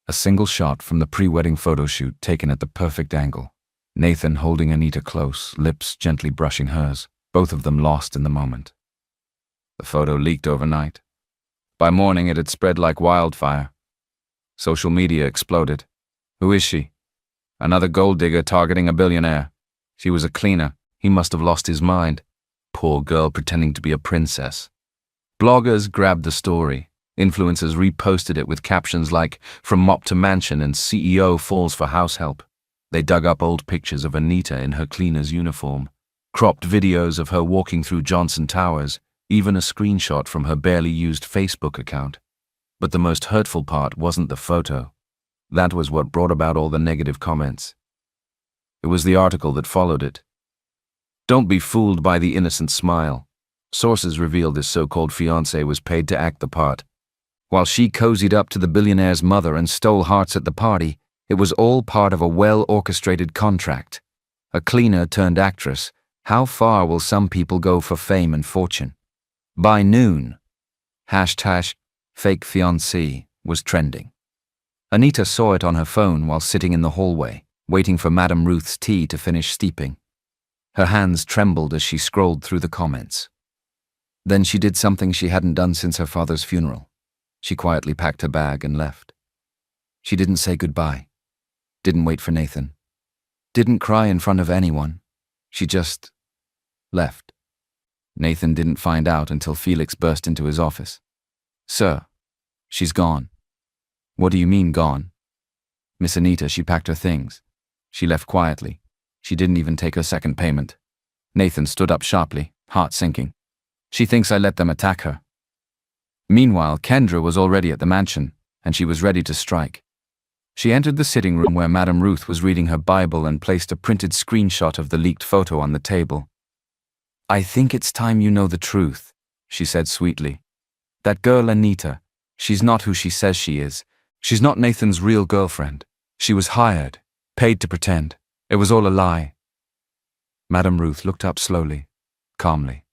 A single shot from the pre-wedding photo shoot taken at the perfect angle. Nathan holding Anita close, lips gently brushing hers, both of them lost in the moment. The photo leaked overnight. By morning it had spread like wildfire. Social media exploded. Who is she? Another gold digger targeting a billionaire. She was a cleaner. He must have lost his mind. Poor girl pretending to be a princess. Bloggers grabbed the story. Influencers reposted it with captions like, "From mop to mansion and CEO falls for house help." They dug up old pictures of Anita in her cleaner's uniform, cropped videos of her walking through Johnson Towers, even a screenshot from her barely used Facebook account. But the most hurtful part wasn't the photo. That was what brought about all the negative comments. It was the article that followed it. Don't be fooled by the innocent smile. Sources revealed this so-called fiancé was paid to act the part. While she cozied up to the billionaire's mother and stole hearts at the party, it was all part of a well-orchestrated contract. A cleaner turned actress. How far will some people go for fame and fortune? By noon, #fake fiancé was trending. Anita saw it on her phone while sitting in the hallway, waiting for Madame Ruth's tea to finish steeping. Her hands trembled as she scrolled through the comments. Then she did something she hadn't done since her father's funeral. She quietly packed her bag and left. She didn't say goodbye, didn't wait for Nathan, didn't cry in front of anyone. She just left. Nathan didn't find out until Felix burst into his office. "Sir, she's gone." "What do you mean gone?" "Miss Anita, she packed her things. She left quietly. She didn't even take her second payment." Nathan stood up sharply, heart sinking. "She thinks I let them attack her." Meanwhile, Kendra was already at the mansion, and she was ready to strike. She entered the sitting room where Madame Ruth was reading her Bible and placed a printed screenshot of the leaked photo on the table. "I think it's time you know the truth," she said sweetly. "That girl Anita, she's not who she says she is. She's not Nathan's real girlfriend. She was hired, paid to pretend. It was all a lie." Madame Ruth looked up slowly, calmly.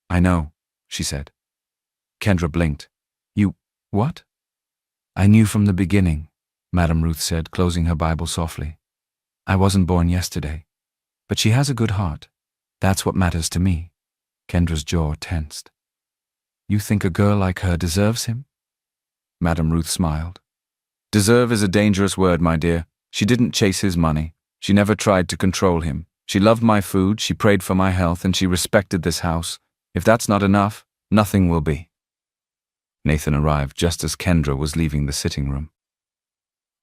"I know," she said. Kendra blinked. "You, what?" "I knew from the beginning," Madame Ruth said, closing her Bible softly. "I wasn't born yesterday. But she has a good heart. That's what matters to me." Kendra's jaw tensed. "You think a girl like her deserves him?" Madame Ruth smiled. "Deserve is a dangerous word, my dear. She didn't chase his money. She never tried to control him. She loved my food, she prayed for my health, and she respected this house. If that's not enough, nothing will be." Nathan arrived just as Kendra was leaving the sitting room.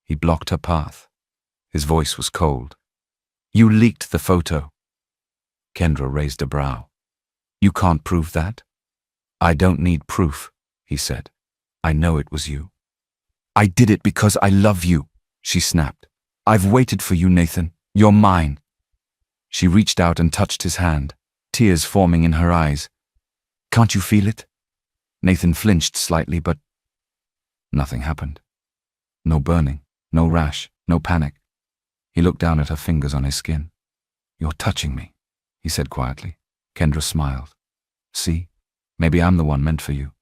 He blocked her path. His voice was cold. "You leaked the photo." Kendra raised a brow. "You can't prove that?" "I don't need proof," he said. "I know it was you." "I did it because I love you," she snapped. "I've waited for you, Nathan. You're mine." She reached out and touched his hand, tears forming in her eyes. "Can't you feel it?" Nathan flinched slightly, but nothing happened. No burning, no rash, no panic. He looked down at her fingers on his skin. "You're touching me," he said quietly. Kendra smiled. "See, maybe I'm the one meant for you."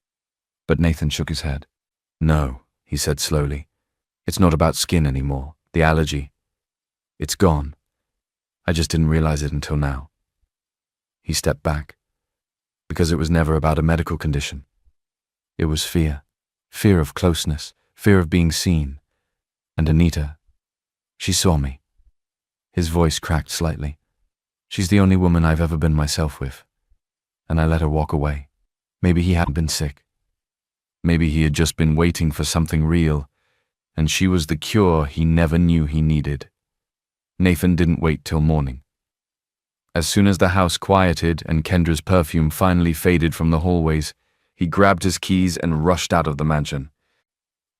But Nathan shook his head. "No," he said slowly. "It's not about skin anymore. The allergy. It's gone. I just didn't realize it until now." He stepped back. Because it was never about a medical condition. It was fear. Fear of closeness. Fear of being seen. And Anita, she saw me. His voice cracked slightly. "She's the only woman I've ever been myself with. And I let her walk away. Maybe he hadn't been sick. Maybe he had just been waiting for something real. and she was the cure he never knew he needed. Nathan didn't wait till morning. As soon as the house quieted and Kendra's perfume finally faded from the hallways, he grabbed his keys and rushed out of the mansion.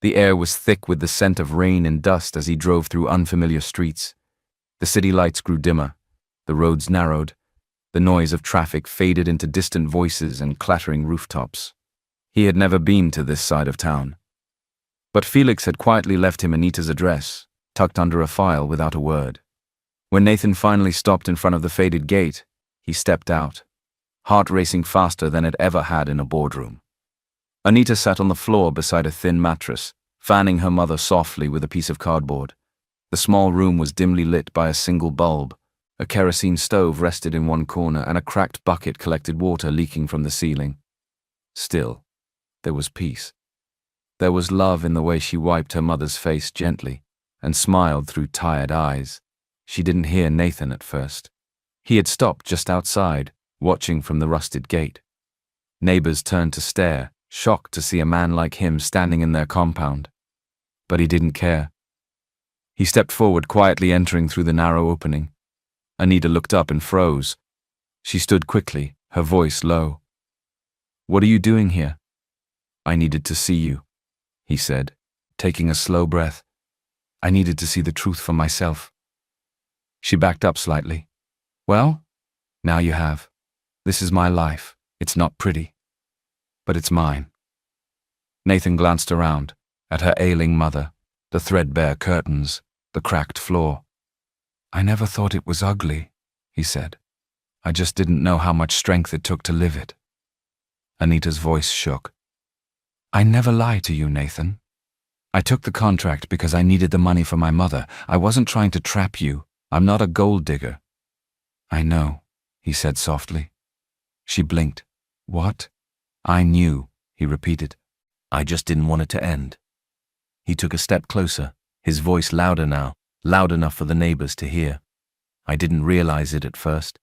The air was thick with the scent of rain and dust as he drove through unfamiliar streets. The city lights grew dimmer, the roads narrowed, the noise of traffic faded into distant voices and clattering rooftops. He had never been to this side of town. But Felix had quietly left him Anita's address, tucked under a file without a word. When Nathan finally stopped in front of the faded gate, he stepped out, heart racing faster than it ever had in a boardroom. Anita sat on the floor beside a thin mattress, fanning her mother softly with a piece of cardboard. The small room was dimly lit by a single bulb. A kerosene stove rested in one corner and a cracked bucket collected water leaking from the ceiling. Still, there was peace. There was love in the way she wiped her mother's face gently and smiled through tired eyes. She didn't hear Nathan at first. He had stopped just outside, watching from the rusted gate. Neighbors turned to stare, shocked to see a man like him standing in their compound. But he didn't care. He stepped forward, quietly entering through the narrow opening. Anita looked up and froze. She stood quickly, her voice low. "What are you doing here?" "I needed to see you," he said, taking a slow breath. "I needed to see the truth for myself." She backed up slightly. "Well, now you have. This is my life. It's not pretty, but it's mine." Nathan glanced around, at her ailing mother, the threadbare curtains, the cracked floor. "I never thought it was ugly," he said. "I just didn't know how much strength it took to live it." Anita's voice shook. "I never lie to you, Nathan. I took the contract because I needed the money for my mother. I wasn't trying to trap you. I'm not a gold digger." "I know," he said softly. She blinked. "What?" "I knew," he repeated. "I just didn't want it to end." He took a step closer, his voice louder now, loud enough for the neighbors to hear. "I didn't realize it at first,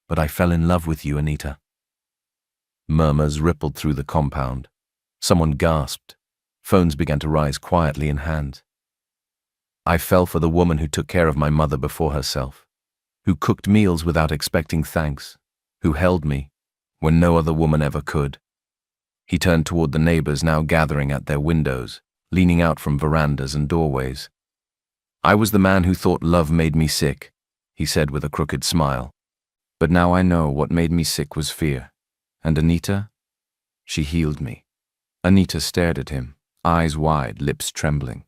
but I fell in love with you, Anita." Murmurs rippled through the compound. Someone gasped. Phones began to rise quietly in hands. I fell for the woman who took care of my mother before herself, who cooked meals without expecting thanks, who held me when no other woman ever could. He turned toward the neighbors now gathering at their windows, leaning out from verandas and doorways. "I was the man who thought love made me sick," he said with a crooked smile. "But now I know what made me sick was fear. And Anita, she healed me." Anita stared at him, eyes wide, lips trembling.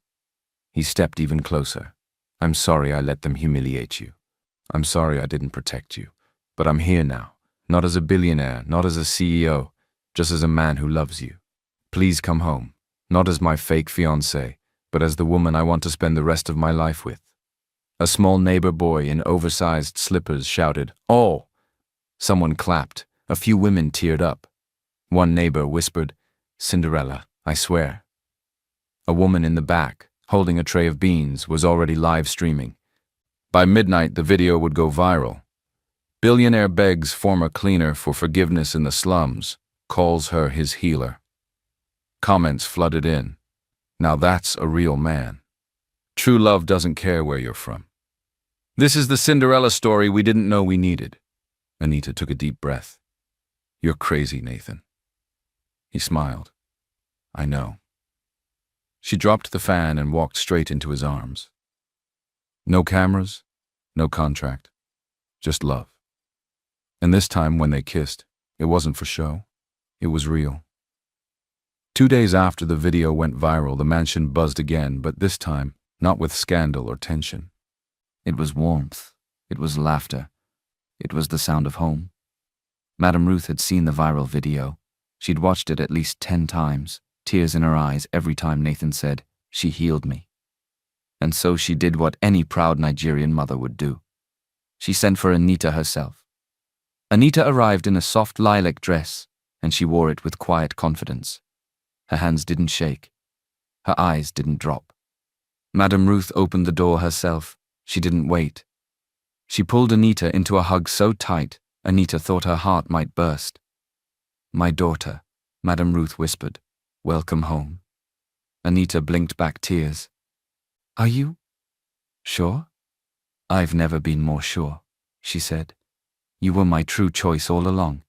He stepped even closer. "I'm sorry I let them humiliate you. I'm sorry I didn't protect you. But I'm here now, not as a billionaire, not as a CEO, just as a man who loves you. Please come home, not as my fake fiancé, but as the woman I want to spend the rest of my life with." A small neighbor boy in oversized slippers shouted, "Oh!" Someone clapped. A few women teared up. One neighbor whispered, "Cinderella, I swear." A woman in the back, holding a tray of beans, was already live streaming. By midnight, the video would go viral. "Billionaire begs former cleaner for forgiveness in the slums, calls her his healer." Comments flooded in. "Now that's a real man. True love doesn't care where you're from." "This is the Cinderella story we didn't know we needed." Anita took a deep breath. "You're crazy, Nathan." He smiled. "I know." She dropped the fan and walked straight into his arms. No cameras, no contract, just love. And this time when they kissed, it wasn't for show, it was real. 2 days after the video went viral, the mansion buzzed again, but this time not with scandal or tension. It was warmth. It was laughter. It was the sound of home. Madame Ruth had seen the viral video. She'd watched it at least 10 times, tears in her eyes every time Nathan said, "She healed me." And so she did what any proud Nigerian mother would do. She sent for Anita herself. Anita arrived in a soft lilac dress, and she wore it with quiet confidence. Her hands didn't shake. Her eyes didn't drop. Madame Ruth opened the door herself. She didn't wait. She pulled Anita into a hug so tight, Anita thought her heart might burst. "My daughter," Madame Ruth whispered. "Welcome home." Anita blinked back tears. Are you sure? I've never been more sure, she said. You were my true choice all along,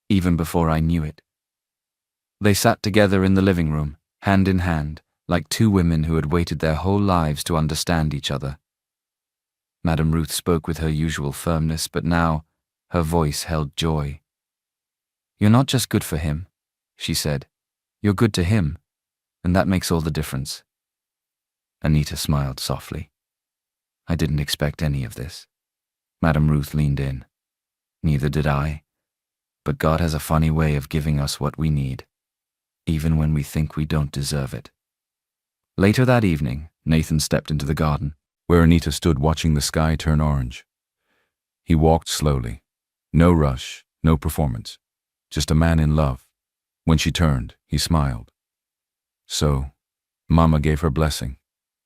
even before I knew it. They sat together in the living room, hand in hand, like two women who had waited their whole lives to understand each other. Madame Ruth spoke with her usual firmness, but now her voice held joy. You're not just good for him, she said. You're good to him, and that makes all the difference. Anita smiled softly. I didn't expect any of this. Madame Ruth leaned in. Neither did I. But God has a funny way of giving us what we need, even when we think we don't deserve it. Later that evening, Nathan stepped into the garden, where Anita stood watching the sky turn orange. He walked slowly. No rush, no performance. Just a man in love. When she turned, he smiled. So, Mama gave her blessing.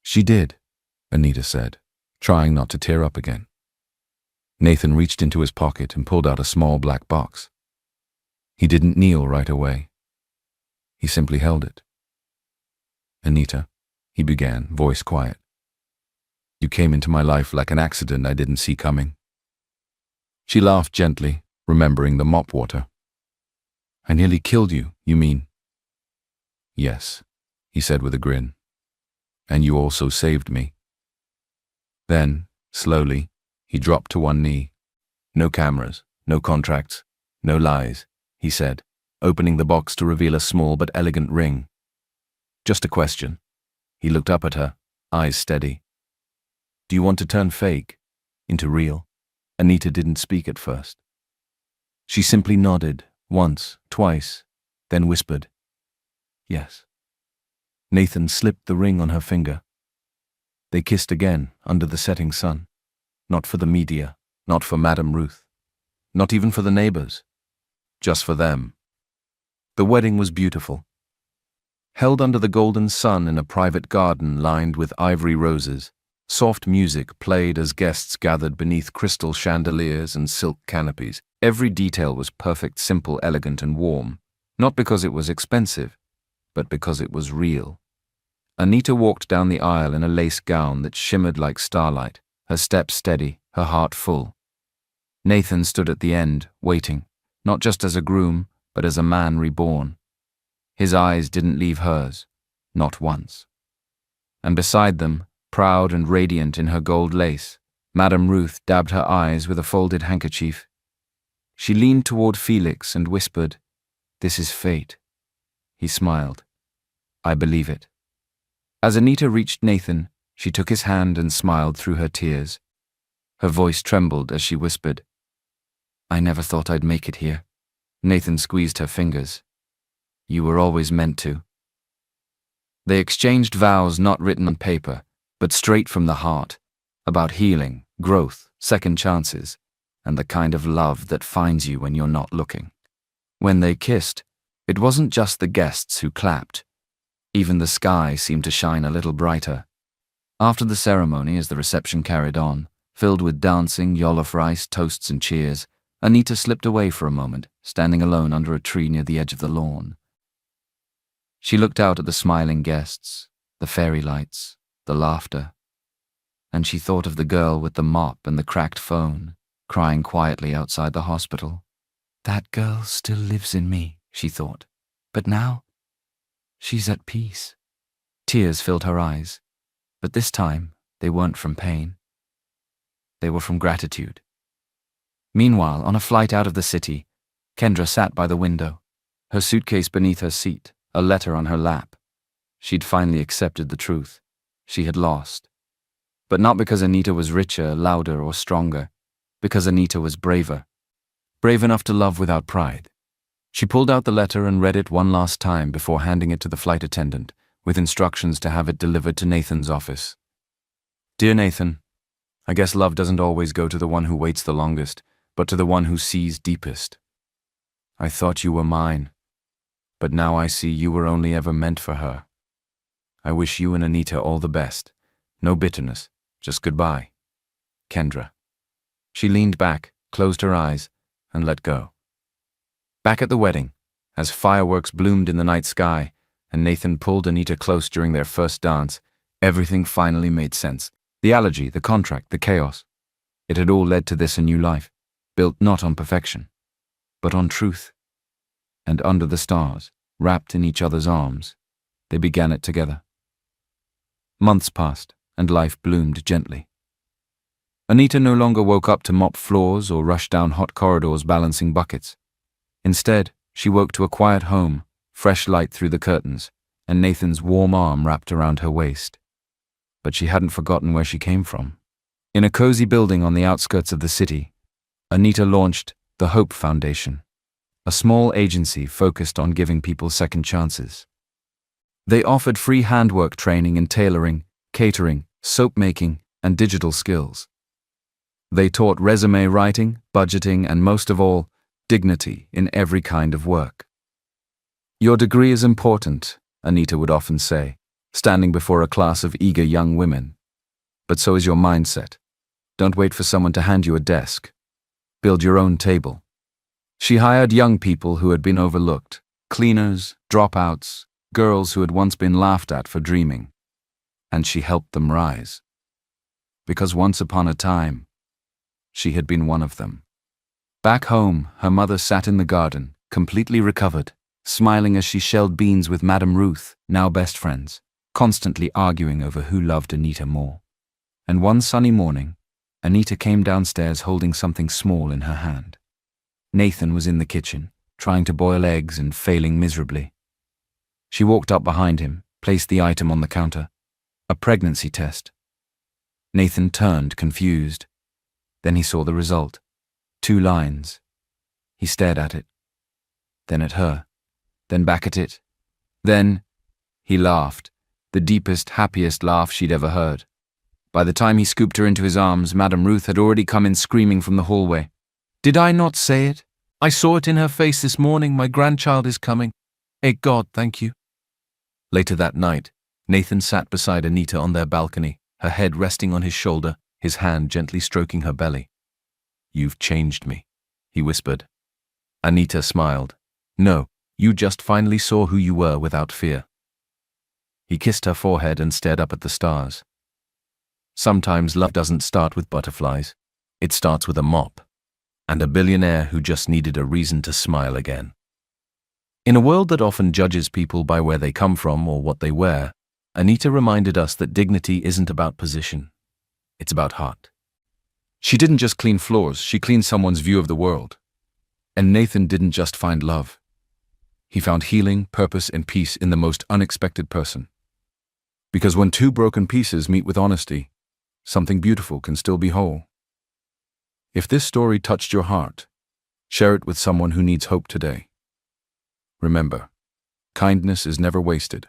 She did, Anita said, trying not to tear up again. Nathan reached into his pocket and pulled out a small black box. He didn't kneel right away. He simply held it. Anita, he began, voice quiet. You came into my life like an accident I didn't see coming. She laughed gently, remembering the mop water. I nearly killed you, you mean? Yes, he said with a grin. And you also saved me. Then, slowly, he dropped to one knee. No cameras, no contracts, no lies, he said, opening the box to reveal a small but elegant ring. Just a question. He looked up at her, eyes steady. Do you want to turn fake into real? Anita didn't speak at first. She simply nodded, once, twice, then whispered, yes. Nathan slipped the ring on her finger. They kissed again under the setting sun. Not for the media, not for Madame Ruth, not even for the neighbors, just for them. The wedding was beautiful. Held under the golden sun in a private garden lined with ivory roses, soft music played as guests gathered beneath crystal chandeliers and silk canopies. Every detail was perfect, simple, elegant, and warm, not because it was expensive, but because it was real. Anita walked down the aisle in a lace gown that shimmered like starlight, her steps steady, her heart full. Nathan stood at the end, waiting, not just as a groom, but as a man reborn. His eyes didn't leave hers, not once. And beside them, proud and radiant in her gold lace, Madame Ruth dabbed her eyes with a folded handkerchief. She leaned toward Felix and whispered, "This is fate." He smiled. "I believe it." As Anita reached Nathan, she took his hand and smiled through her tears. Her voice trembled as she whispered, "I never thought I'd make it here." Nathan squeezed her fingers. "You were always meant to." They exchanged vows not written on paper, but straight from the heart, about healing, growth, second chances, and the kind of love that finds you when you're not looking. When they kissed, it wasn't just the guests who clapped. Even the sky seemed to shine a little brighter. After the ceremony, as the reception carried on, filled with dancing, jollof rice, toasts, and cheers, Anita slipped away for a moment, standing alone under a tree near the edge of the lawn. She looked out at the smiling guests, the fairy lights, the laughter, and she thought of the girl with the mop and the cracked phone, crying quietly outside the hospital. That girl still lives in me, she thought, but now she's at peace. Tears filled her eyes, but this time they weren't from pain. They were from gratitude. Meanwhile, on a flight out of the city, Kendra sat by the window, her suitcase beneath her seat, a letter on her lap. She'd finally accepted the truth. She had lost. But not because Anita was richer, louder, or stronger, because Anita was braver. Brave enough to love without pride. She pulled out the letter and read it one last time before handing it to the flight attendant, with instructions to have it delivered to Nathan's office. Dear Nathan, I guess love doesn't always go to the one who waits the longest, but to the one who sees deepest. I thought you were mine, but now I see you were only ever meant for her. I wish you and Anita all the best. No bitterness, just goodbye. Kendra. She leaned back, closed her eyes, and let go. Back at the wedding, as fireworks bloomed in the night sky, and Nathan pulled Anita close during their first dance, Everything finally made sense. The allergy, the contract, the chaos. It had all led to this, a new life, built not on perfection, but on truth. And under the stars, wrapped in each other's arms, they began it together. Months passed, and life bloomed gently. Anita no longer woke up to mop floors or rush down hot corridors balancing buckets. Instead, she woke to a quiet home, fresh light through the curtains, and Nathan's warm arm wrapped around her waist. But she hadn't forgotten where she came from. In a cozy building on the outskirts of the city, Anita launched the Hope Foundation, a small agency focused on giving people second chances. They offered free handwork training in tailoring, catering, soap making, and digital skills. They taught resume writing, budgeting, and most of all, dignity in every kind of work. "Your degree is important," Anita would often say, standing before a class of eager young women. "But so is your mindset. Don't wait for someone to hand you a desk. Build your own table." She hired young people who had been overlooked, cleaners, dropouts, girls who had once been laughed at for dreaming. And she helped them rise. Because once upon a time, she had been one of them. Back home, her mother sat in the garden, completely recovered, smiling as she shelled beans with Madame Ruth, now best friends, constantly arguing over who loved Anita more. And one sunny morning, Anita came downstairs holding something small in her hand. Nathan was in the kitchen, trying to boil eggs and failing miserably. She walked up behind him, placed the item on the counter. A pregnancy test. Nathan turned, confused. Then he saw the result. 2 lines. He stared at it. Then at her. Then back at it. Then he laughed, the deepest, happiest laugh she'd ever heard. By the time he scooped her into his arms, Madame Ruth had already come in screaming from the hallway. "Did I not say it? I saw it in her face this morning. My grandchild is coming. Eh, God, thank you." Later that night, Nathan sat beside Anita on their balcony, her head resting on his shoulder, his hand gently stroking her belly. "You've changed me," he whispered. Anita smiled. "No, you just finally saw who you were without fear." He kissed her forehead and stared up at the stars. Sometimes love doesn't start with butterflies. It starts with a mop. And a billionaire who just needed a reason to smile again. In a world that often judges people by where they come from or what they wear, Anita reminded us that dignity isn't about position. It's about heart. She didn't just clean floors, she cleaned someone's view of the world. And Nathan didn't just find love. He found healing, purpose, and peace in the most unexpected person. Because when 2 broken pieces meet with honesty, something beautiful can still be whole. If this story touched your heart, share it with someone who needs hope today. Remember, kindness is never wasted.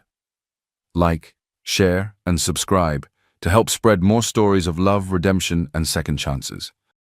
Like, share, and subscribe to help spread more stories of love, redemption, and second chances.